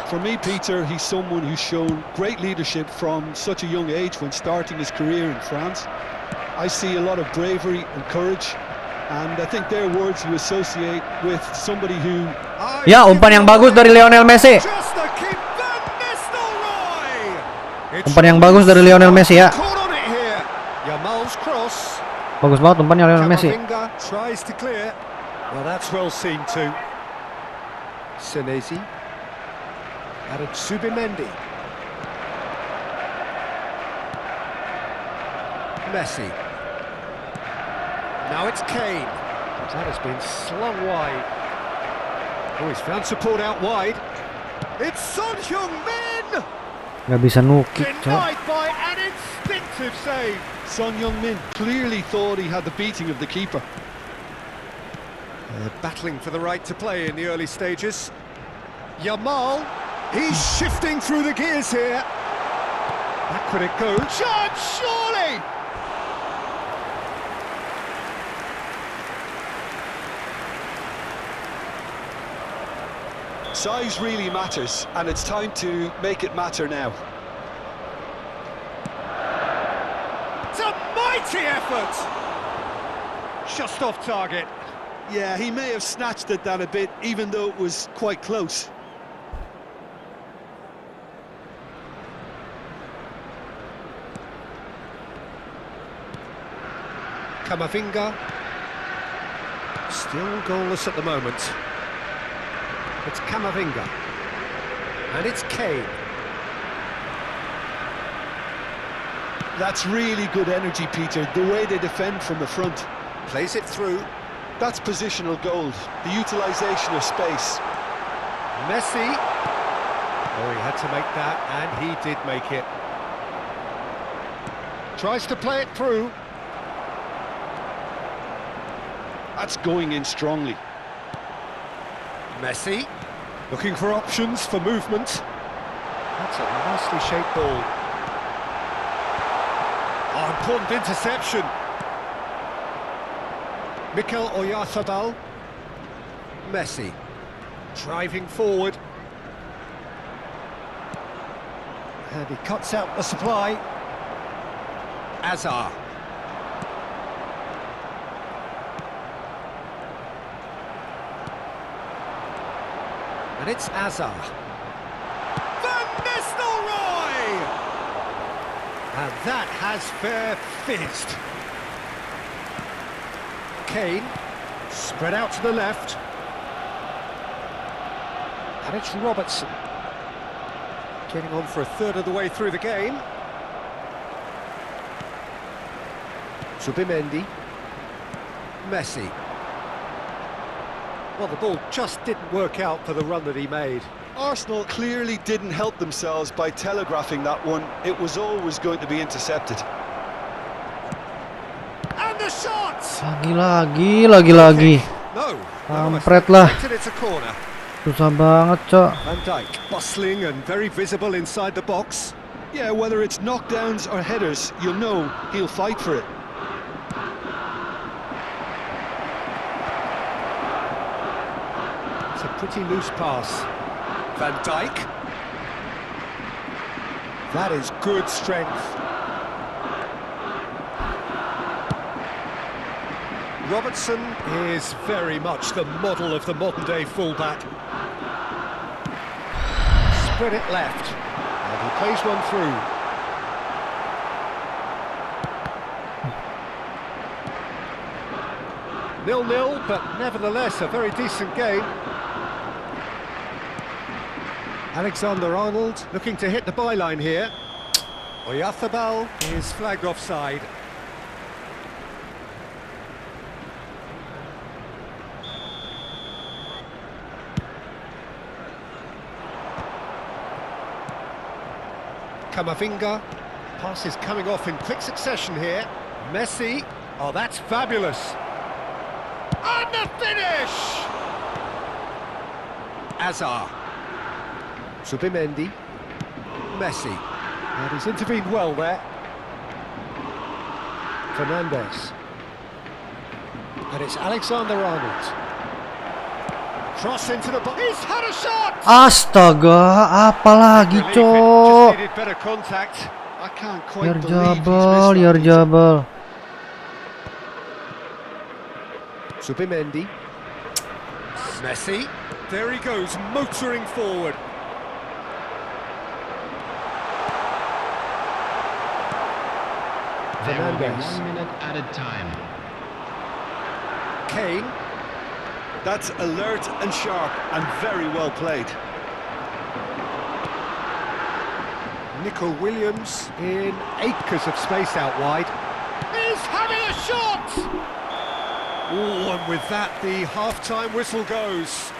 For me, Peter, he's someone who's shown great leadership from such a young age when starting his career in France. I see a lot of bravery and courage, and I think they're words you associate with somebody who... Ya, umpan yang bagus dari Lionel Messi. Just the keep Van Nistelrooy. Umpan yang bagus dari Lionel Messi ya. Caught on it here. Yamal's cross. Bagus banget umpannya Lionel Messi. Camavinga tries to clear. Well, that's well seen too. Senesi. Added Subimendi. Messi. Now it's Kane. That has been slung wide. Oh, he's found support out wide. It's Son Heung-min! Gak bisa nukik, cok. Denied by an instinctive save. Son Heung-min clearly thought he had the beating of the keeper. Battling for the right to play in the early stages. Yamal, he's shifting through the gears here. Back could it go? Chance, surely! Size really matters, and it's time to make it matter now. It's a mighty effort! Just off target. Yeah, he may have snatched it down a bit, even though it was quite close. Camavinga. Still goalless at the moment. It's Camavinga. And it's Kane. That's really good energy, Peter, the way they defend from the front. Plays it through. That's positional gold, the utilisation of space. Messi. Oh, he had to make that, and he did make it. Tries to play it through. That's going in strongly. Messi. Looking for options for movement. That's a nicely shaped ball. Oh, important interception. Mikel Oyarzabal. Messi. Driving forward. And he cuts out the supply. Azar. And it's Azar. Van Nistelrooy! And that has fair fizzed. Kane, spread out to the left. And it's Robertson. Getting on for a third of the way through the game. Subimendi. Messi. Well, the ball just didn't work out for the run that he made. Arsenal clearly didn't help themselves by telegraphing that one. It was always going to be intercepted. And the shot! Lagi. No. Kampret lah. It's a corner. Susah banget, cok. Van Dijk, bustling and very visible inside the box. Yeah, whether it's knockdowns or headers, you'll know he'll fight for it. It's a pretty loose pass. Van Dijk. That is good strength. Robertson is very much the model of the modern-day fullback. Spread it left, and he plays one through. 0-0, but nevertheless a very decent game. Alexander-Arnold looking to hit the byline here. Oyarzábal is flagged offside. Camavinga. Pass is coming off in quick succession here. Messi. Oh, that's fabulous. And the finish! Azar. Subimendi. Messi. And he's intervened well there. Fernandez. And it's Alexander-Arnold. Cross into the box. He's had a shot! Astaga, apalagi, Just cok. needed better contact. I can't quite believe he's Yarjabal, missed that. Yarjabal. Subimendi. Messi. There he goes, motoring forward. There will be Fernandez. 1 minute added time. Kane. That's alert and sharp and very well played. Nico Williams in acres of space out wide. He's having a shot! Oh, and with that, the half-time whistle goes.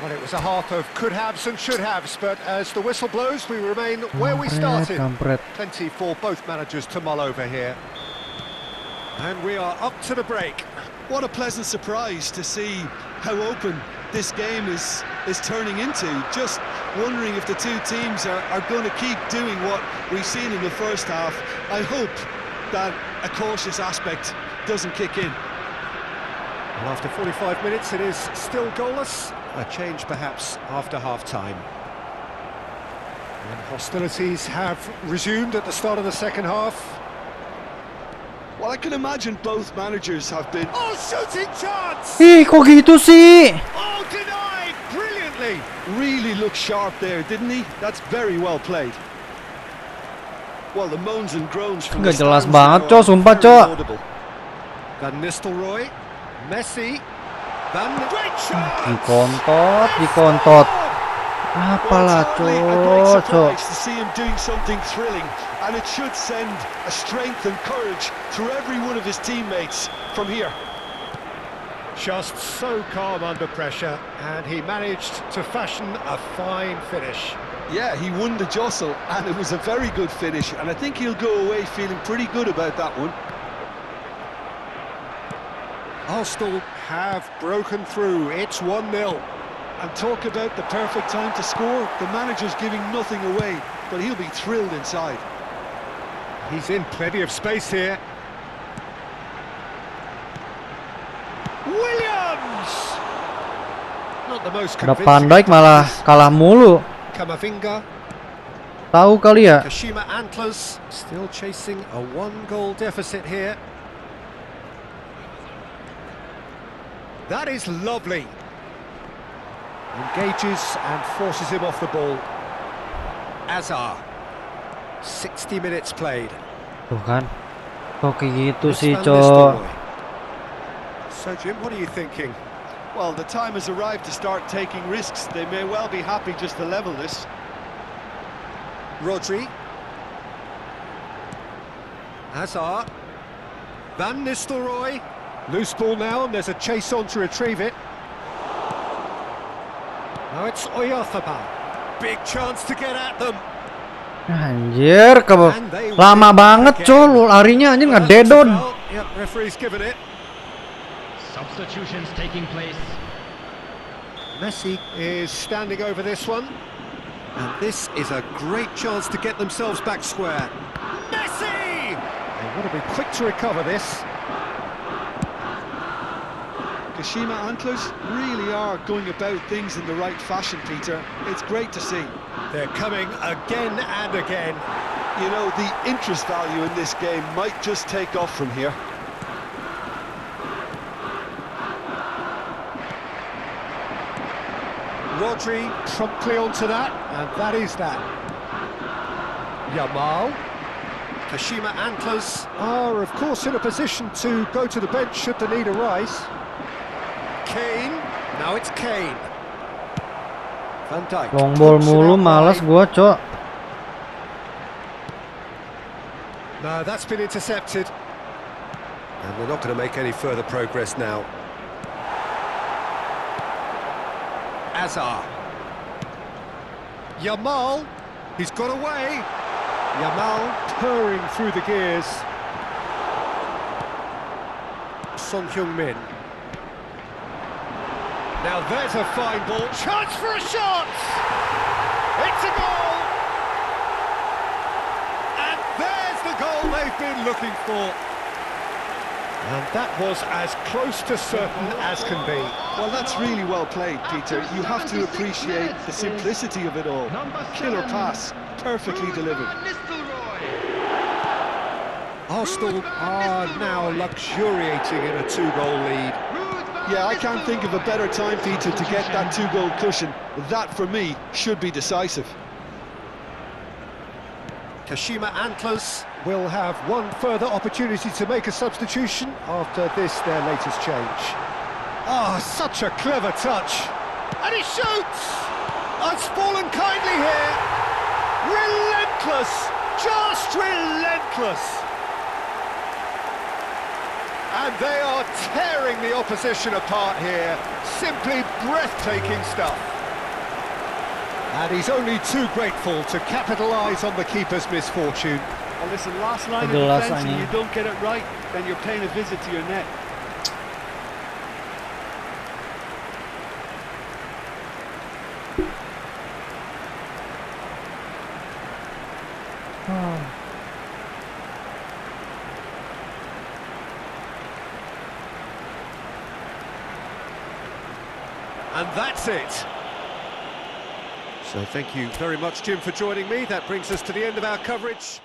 Well, it was a half of could-haves and should-haves, but as the whistle blows, we remain where we started. Kampret. Plenty for both managers to mull over here. And we are up to the break. What a pleasant surprise to see how open this game is turning into. Just wondering if the two teams are going to keep doing what we've seen in the first half. I hope that a cautious aspect doesn't kick in. And after 45 minutes, it is still goalless. A change perhaps after half-time. And hostilities have resumed at the start of the second half. Well, I can imagine both managers have been Oh, shooting chance! Ih, kok gitu sih? Oh, denied brilliantly! really looked sharp there, didn't he? That's very well played. Well, the moans and groans from Nggak the jelas stands banget, are Cok, sumpah, very Cok. audible. Van Nistelrooy, Messi, great shot! Dikontot. Well, Apalah, it's hardly a great cok. surprise to see him doing something thrilling, and it should send a strength and courage through every one of his teammates from here. Just so calm under pressure, and he managed to fashion a fine finish. Yeah, he won the jostle, and it was a very good finish, and I think he'll go away feeling pretty good about that one. Arsenal have broken through. It's 1-0. And talk about the perfect time to score. The manager's giving nothing away, but he'll be thrilled inside. He's in plenty of space here. Williams! Not the most Udah convincing. pandai malah kalah mulu. Camavinga, Tahu kali ya? Kashima Antlers still chasing a one-goal deficit here. That is lovely. Engages and forces him off the ball. Azar. 60 minutes played. Tuh kan. Kok kayak gitu It's sih, Van cok. Nistelrooy. So, Jim, what are you thinking? Well, the time has arrived to start taking risks. They may well be happy just to level this. Rodri. Hazard. Van Nistelrooy. Loose ball now, and there's a chase on to retrieve it. Now it's Oyarzábal. Big chance to get at them. Anjir, And they win lama it banget, again. cok. Lu larinya anjir Well, ngededon. that's a foul. Yep, referee's given it. Substitutions taking place. Messi is standing over this one. And this is a great chance to get themselves back square. Messi! They want to be quick to recover this. Kashima Antlers really are going about things in the right fashion, Peter. It's great to see. They're coming again and again. You know, the interest value in this game might just take off from here. Rodri promptly onto that, and that is that. Yamal. Kashima Antlers are, of course, in a position to go to the bench should the need arise. Kane, now it's Kane. Van Dijk. Long ball mulu, malas gua, Cok. No, that's been intercepted. And they're not going to make any further progress now. Azar. Yamal, he's got away. Yamal purring through the gears. Son Heung-min. Now there's a fine ball. Chance for a shot! It's a goal! And there's the goal they've been looking for. And that was as close to certain as can be. Well, that's really well played, Peter. You have to appreciate the simplicity of it all. Killer pass, perfectly delivered. Arsenal are now luxuriating in a two-goal lead. Yeah, I can't think of a better time, Peter, to get that two-goal cushion. That, for me, should be decisive. Kashima Antlers will have one further opportunity to make a substitution after this, their latest change. Ah, such a clever touch. And he shoots! It's fallen kindly here. Relentless! Just relentless! And they are tearing the opposition apart here. Simply breathtaking stuff. And he's only too grateful to capitalise on the keeper's misfortune. Well, listen, last line of The last defence, line, and yeah. you don't get it right, then you're paying a visit to your net. And that's it. So thank you very much, Jim, for joining me. That brings us to the end of our coverage.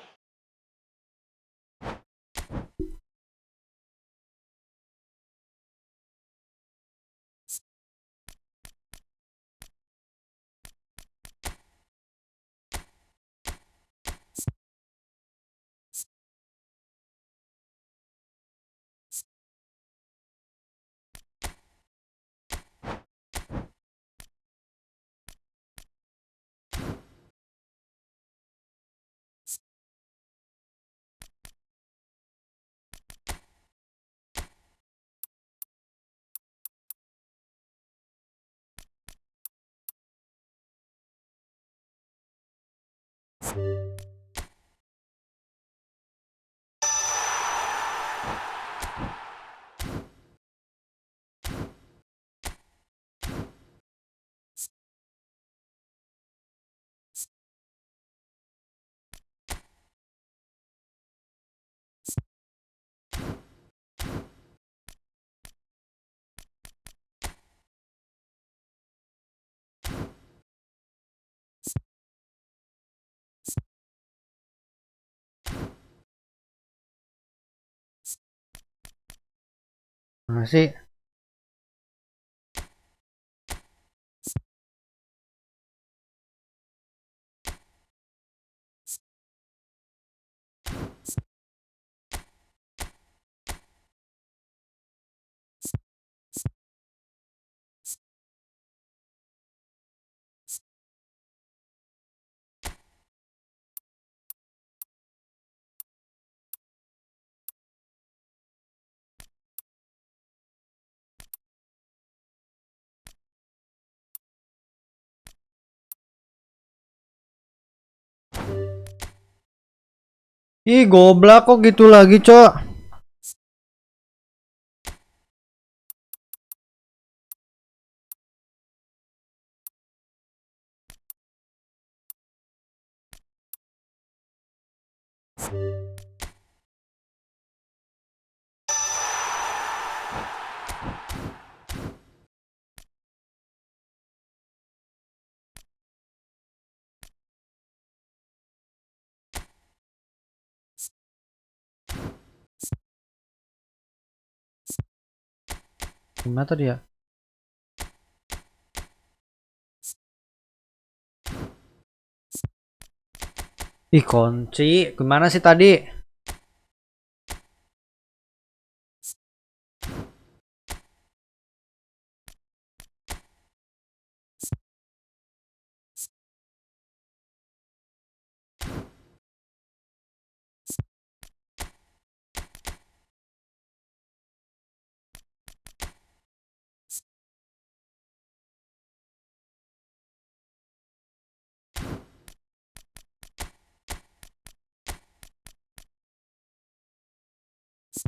Masih. Ih, goblok kok gitu lagi, Cok. Gimana tadi ya? Ih, kunci. Gimana sih tadi?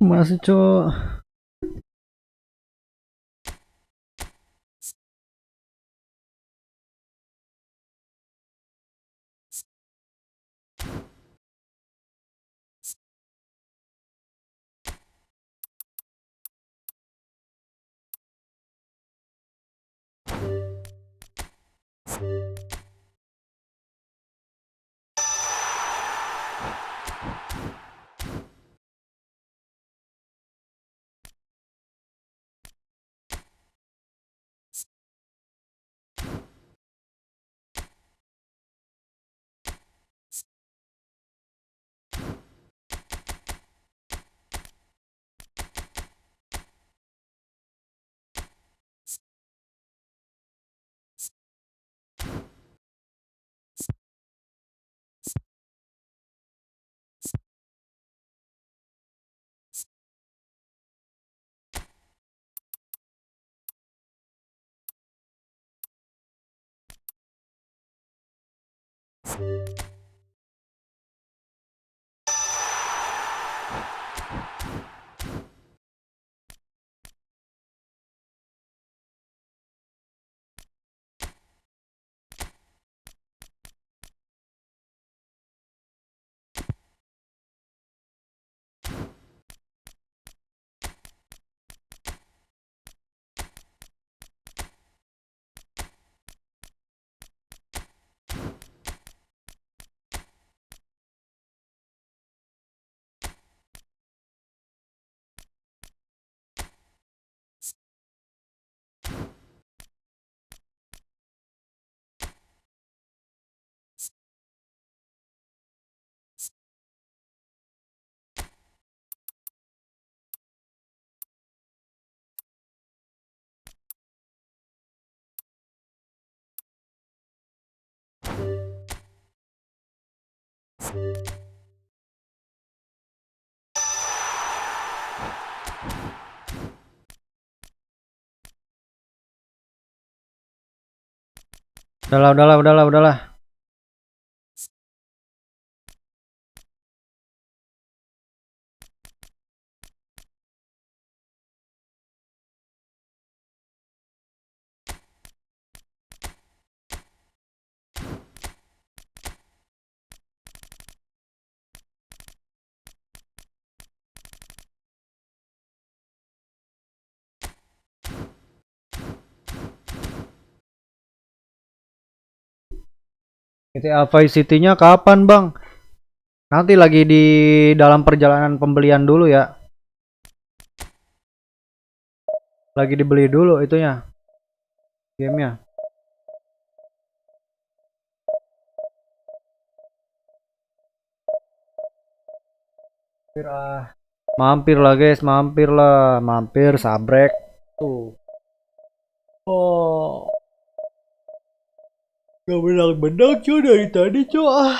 Masih cok. Udahlah. GTA Vice City-nya kapan, Bang? Nanti lagi di dalam perjalanan pembelian dulu ya. Lagi dibeli dulu itunya. Gamenya. Mampir lah guys, mampir sabrek tuh. Oh, gak benang-benang cuy dari tadi cuy.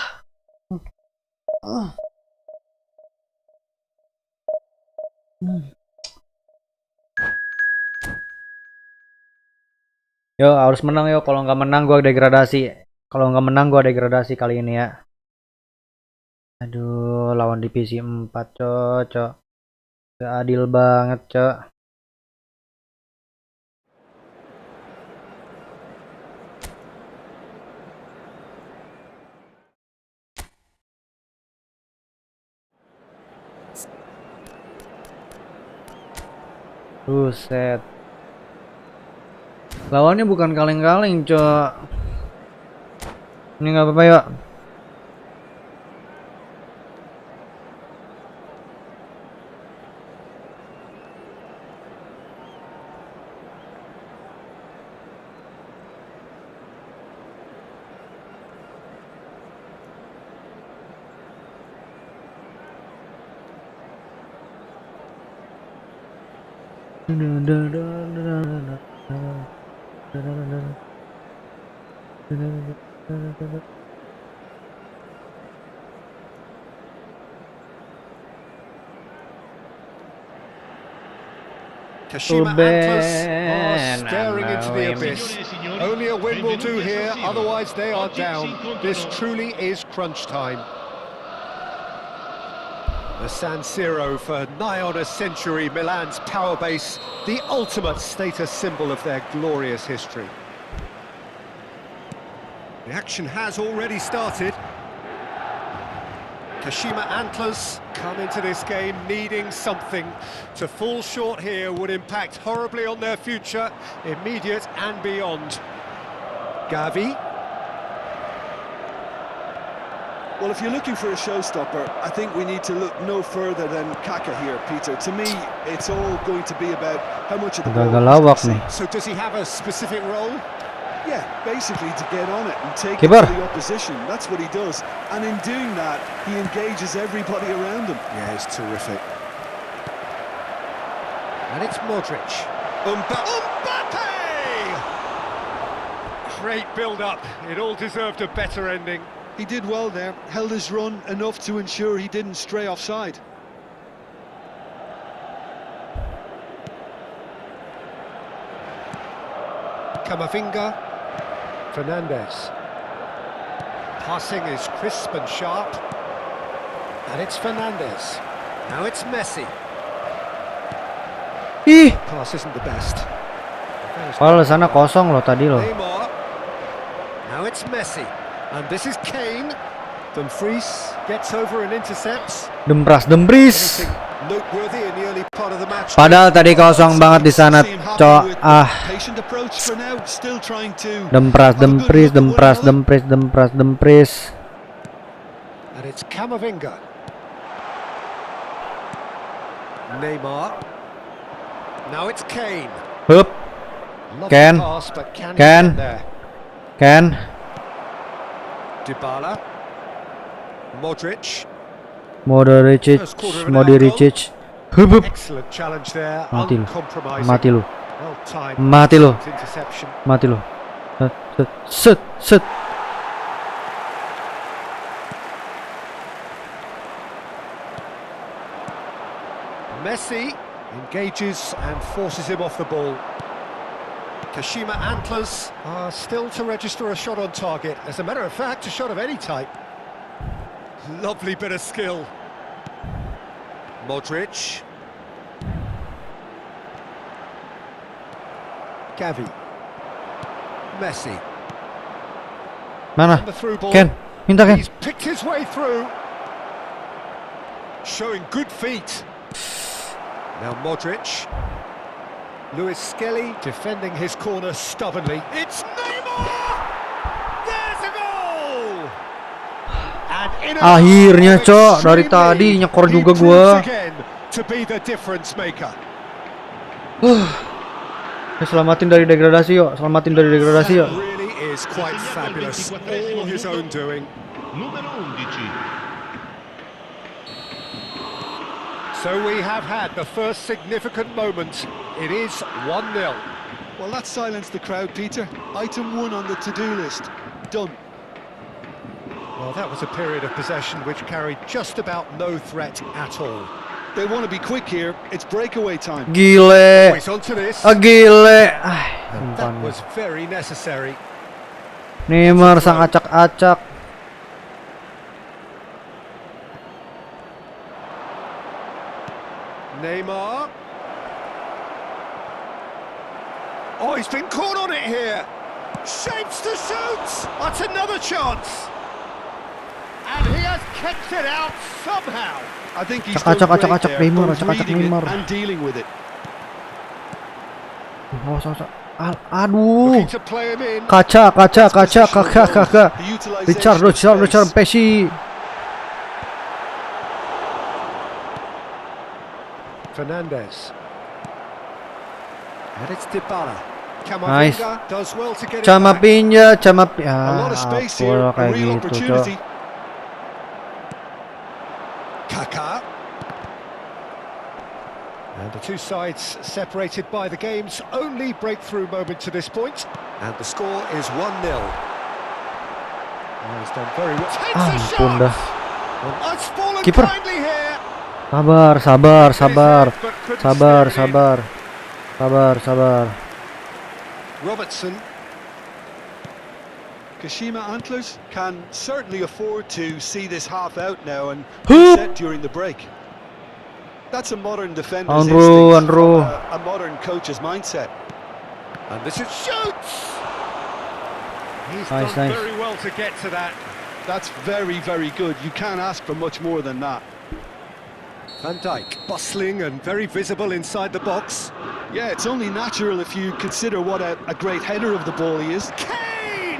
Yo harus menang yo, kalau nggak menang gua degradasi. Kalau nggak menang gua degradasi kali ini ya. Aduh, lawan divisi 4 cok. Gak adil banget cok. Buset. Lawannya bukan kaleng-kaleng cok. Ini nggak apa-apa yuk. Kashima Antlers are staring into the abyss. Only a win will do here, otherwise they are down. This truly is crunch time. The San Siro for nigh on a century, Milan's power base, the ultimate status symbol of their glorious history. The action has already started. Kashima Antlers come into this game needing something. To fall short here would impact horribly on their future, immediate and beyond. Gavi. Well, if you're looking for a showstopper, I think we need to look no further than Kaka here, Peter. To me, it's all going to be about how much of the ball Gagal he's lawak gonna nih. see. So does he have a specific role? Yeah, basically to get on it and take it Keeper. to the opposition. That's what he does. And in doing that, he engages everybody around him. Yeah, it's terrific. And it's Modric. Mbappe! Great build-up. It all deserved a better ending. He did well there, held his run enough to ensure he didn't stray offside. Camavinga. Fernandes. Passing is crisp and sharp. And it's Fernandes. Now it's Messi. Ih, Pass isn't the best. padahal sana kosong loh tadi loh. Neymar. Now it's Messi. And this is Kane. Dumfries gets over and intercepts. Dempras dempris. Anything noteworthy in the early part of the match? Padahal tadi kosong banget di sana, Seem happy cok. with the Ah, patient approach for now, still trying to dempras have a good dempris, look at one dempras another. dempris, dempras dempris. And it's Camavinga. Neymar. Now it's Kane. Hup, Lovely Ken. pass, but can he Ken. get there? Ken. Dybala. Modric. Modric, Modric. Hup, hup. Excellent challenge there. Mati lu. Uncompromising. Mati lu. Well timed. Mati lu. Interception. Mati lo. Set, set, set. Messi engages and forces him off the ball. Kashima Antlers are still to register a shot on target. As a matter of fact, a shot of any type. Lovely bit of skill. Modric. Gavi. Messi. Mana? And the through ball. Ken, minta Ken. He's picked his way through. Showing good feet. Now Modric. Luis Skelly defending his corner stubbornly. It's Neymar! There's a goal! And in a Akhirnya, of Cok, dari extreme tadi need, nyekor he juga proves gua. again to be the difference maker. Selamatin dari degradasi yuk, selamatin dari degradasi yuk. That really is quite fabulous. All his own doing. Numero 11. So we have had the first significant moment. It is 1-0. Well, that silenced the crowd, Peter. Item 1 on the to-do list. Done. Well, that was a period of possession which carried just about no threat at all. They want to be quick here. It's breakaway time. Gile. Always onto this. Gile. That was very necessary. Neymar sang acak-acak. Neymar. Oh, he's been caught on it here. Shapes to shoot. That's another chance. And he has kept it out somehow. I think he's Acak, done acak, great acak, there, Neymar, both acak, acak, reading it Neymar. and dealing with it. Aduh. Looking to play him in. Kaca. The utilisation of space. Richard, Pesci. Fernandes. And it's Dybala. Nice. Camavinga does well to get it Cama back. pinja, cama A lot of space here, a kayak real gitu, opportunity. Cok. Kaka. And the two sides separated by the game's only breakthrough moment to this point. And the score is 1-0. Oh, he's done very well. Takes a Ampun shot! dah. Well, that's fallen Keeper. kindly here. Sabar. Robertson. Kashima Antlers can certainly afford to see this half out now and Hoop. set during the break. That's a modern defender's Andrew, instinct Andrew. from a modern coach's mindset. And this is shoots! He's Nice, done nice. very well to get to that. That's very, very good. You can't ask for much more than that. Van Dijk, bustling and very visible inside the box. Yeah, it's only natural if you consider what a great header of the ball he is. Kane!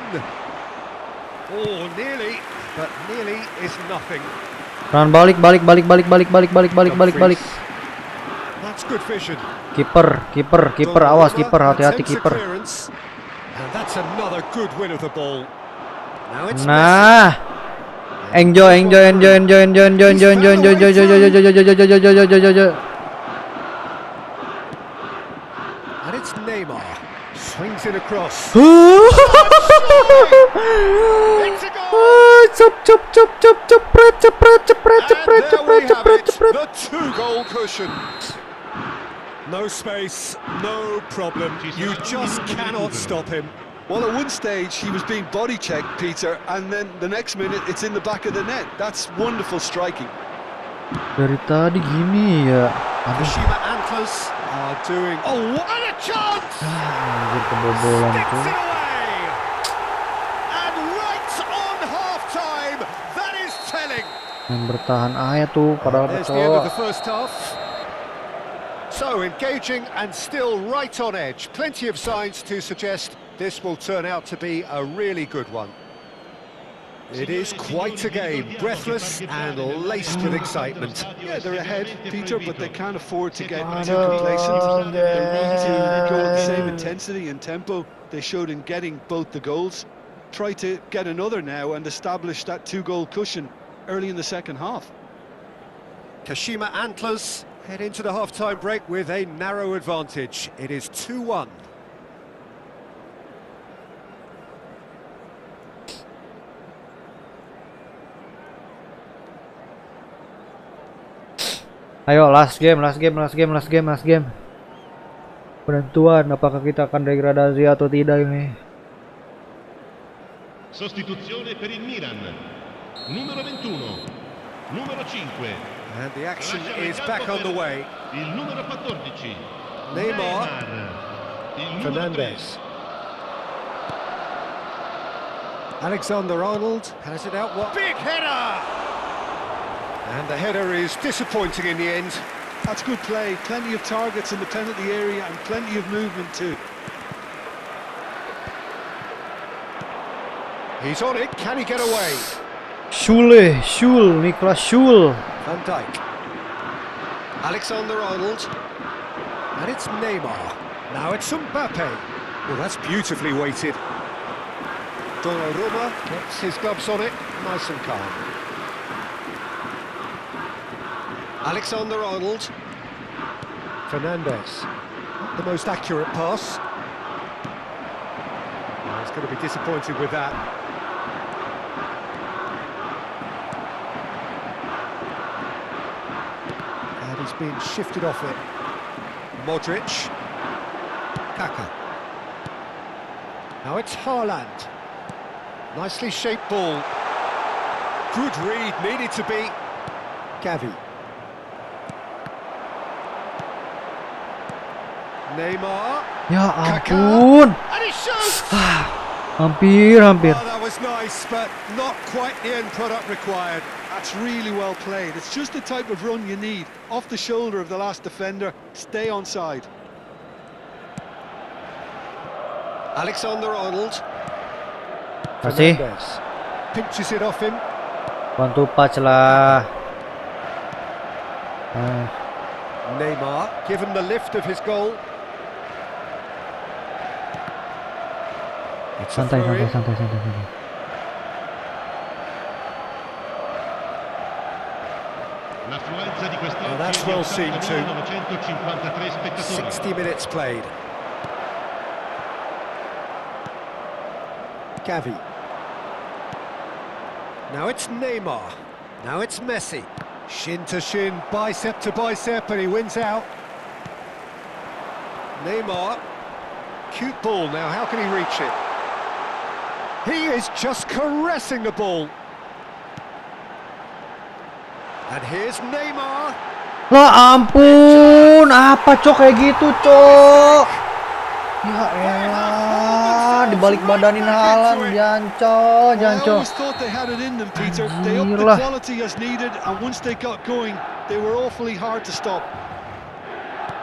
Oh, nearly, but nearly is nothing. Run balik. That's good vision. Kiper, awas kiper, hati-hati Attempts a kiper. clearance. And that's another good win of the ball. Now it's Nah. Enjoy. And it's Neymar. Swings it across. It's a goal! And there we have it, the two-goal cushion. No space, no problem. You just cannot stop him. Well, at one stage he was being body checked, Peter, and then the next minute it's in the back of the net. That's wonderful striking. Dari tadi gini ya. Kashima Antlers are doing... Oh, what a chance! Anjir kebobolan Sticks tuh. it away! And right on half-time, that is telling. Yang bertahan aja tuh padahal There's the end of kecoa. the first half. So engaging and still right on edge. Plenty of signs to suggest this will turn out to be a really good one. It is quite a game, breathless and laced with excitement. Yeah, they're ahead, Peter, but they can't afford to get too complacent. They need to go at the same intensity and tempo they showed in getting both the goals. Try to get another now and establish that two-goal cushion early in the second half. Kashima Antlers head into the half-time break with a narrow advantage. It is 2-1. Ayo last game. Penentuan apakah kita akan degradasi atau tidak ini. Sostituzione per il Milan. Numero 21. Numero 5. And the action is back on the way. Il numero 14. Neymar. Il numero 3. Fernandez. Alexander-Arnold has it out. What? Big header! And the header is disappointing in the end. That's good play. Plenty of targets in the penalty area and plenty of movement too. He's on it. Can he get away? Niklas Schul. Van Dijk. Alexander-Arnold. And it's Neymar. Now it's Mbappe. Well, that's beautifully weighted. Donnarumma gets his gloves on it. Nice and calm. Alexander-Arnold. Fernandez. Not the most accurate pass. Oh, he's going to be disappointed with that. And he's been shifted off it. Modric. Kaka. Now it's Haaland. Nicely shaped ball. Good read, needed to be. Gavi. Neymar. Ya Kaka. ampun. And he shoots! Hampir. Oh, that was nice, but not quite the end product required. That's really well played. It's just the type of run you need. Off the shoulder of the last defender, stay onside. Alexander-Arnold. Masih. Fernandez pinches it off him. Bantu patch lah. Neymar, given the lift of his goal. It's a Santai. throw in. L'affluenza di quest'oggi Oh, that's è di well seen too. 953 spettatori. 60 minutes played. Gavi. Now it's Neymar. Now it's Messi. Shin to shin, bicep to bicep, and he wins out. Neymar. Cute ball now, how can he reach it? He is just caressing the ball. And here's Neymar. Lah ampun, apa cok kayak gitu cok? Ya elah, dibalik badanin Haaland, Janco. I always thought they had it in them, Peter. They upped the Anjir lah. quality as needed, and once they got going, they were awfully hard to stop.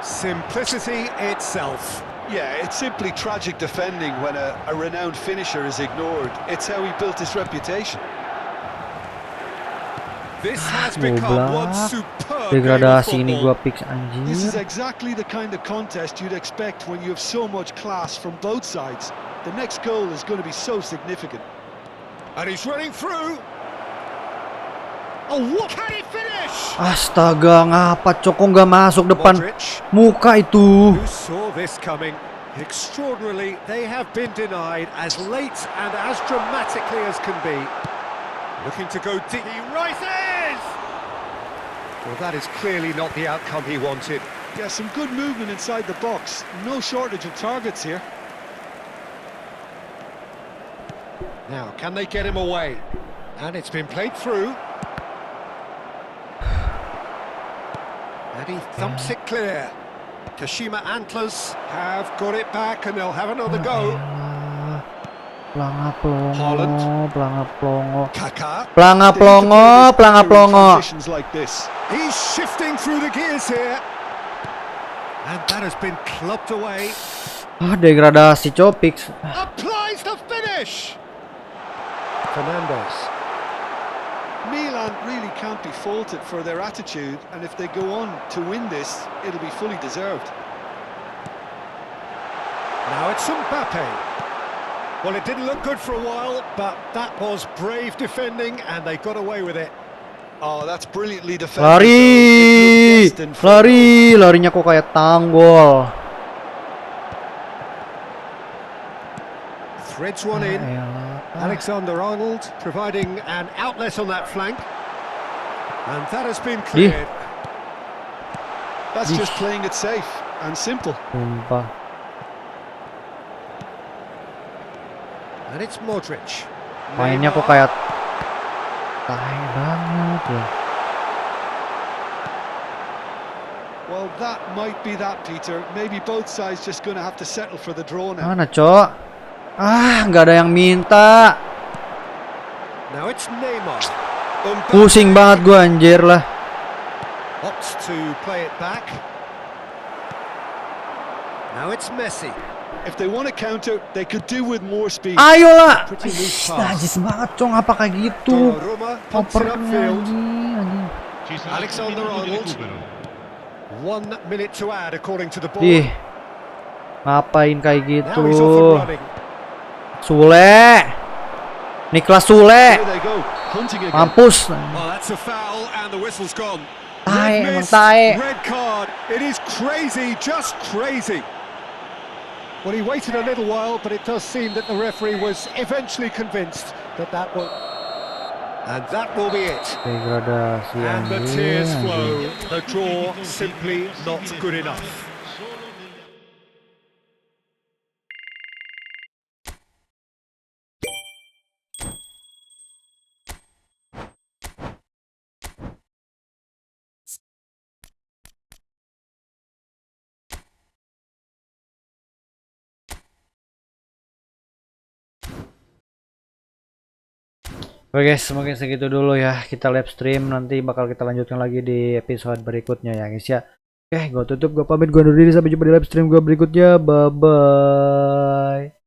Simplicity itself. Yeah, it's simply tragic defending when a renowned finisher is ignored. It's how he built his reputation. This has become one Goblok. superb game of Degradasi ini football. gua fix This is anjir. exactly the kind of contest you'd expect when you have so much class from both sides. The next goal is going to be so significant. And he's running through. Oh, what can he finish? Astaga, ngapa cok kok nggak masuk depan Modric, muka itu? who saw this coming? Extraordinarily, they have been denied as late and as dramatically as can be. Looking to go deep. He rises! Well, that is clearly not the outcome he wanted. Yeah, some good movement inside the box. No shortage of targets here. Now, can they get him away? And it's been played through. And he thumps it clear. Kashima Antlers have got it back and they'll have another go. Pelanga plongo, Haaland. pelanga plongo, Kaka. pelanga plongo, pelanga plongo. Transitions like this. He's shifting through the gears here. And that has been clubbed away. Ah, degradasi copix. Applies the finish. Fernandes. Milan really can't be faulted for their attitude, and if they go on to win this, it'll be fully deserved. Now it's Mbappe. Well, it didn't look good for a while, but that was brave defending and they got away with it. Oh, that's brilliantly defended. Lari, though. It looked destined for lari, larinya kok kayak tanggol. Threads one in. Alexander-Arnold providing an outlet on that flank. And that has been cleared. That's just playing it safe and simple. Sumpah. And it's Modric. Mainnya kok kayak tai banget ya. Well, that might be that, Peter. Maybe both sides just going to have to settle for the draw now. Mana cok? Ah, nggak ada yang minta. Now it's Neymar. Pusing banget gua anjir lah. Opts to play it back. Now it's Messi. If they want to counter, they could do with more speed. Ayolah. Pretty loose pass. Najis banget cong, apa kayak gitu? Donnarumma pumps it Opernya upfield. anjing. Ci sarà Alexander un minuto di Arnold. recupero. 1 minute to add according to the ball. Ih, ngapain kayak gitu? Now he's off and running. Sule, Niklas Sule, There they go, hunting again. mampus. Oh, that's a foul and the whistle's gone. Tai, Red emang miss, tai. red card. It is crazy, just crazy. Well, he waited a little while, but it does seem that the referee was eventually convinced that that will... And that will be it. Degradasi And the anjing, tears anjing. flow. The draw simply not good enough. Oke guys, mungkin segitu dulu ya. Kita live stream, nanti bakal kita lanjutkan lagi di episode berikutnya ya guys ya. Oke, gue tutup, gue pamit, gue undur diri, sampai jumpa di live stream gue berikutnya. Bye bye.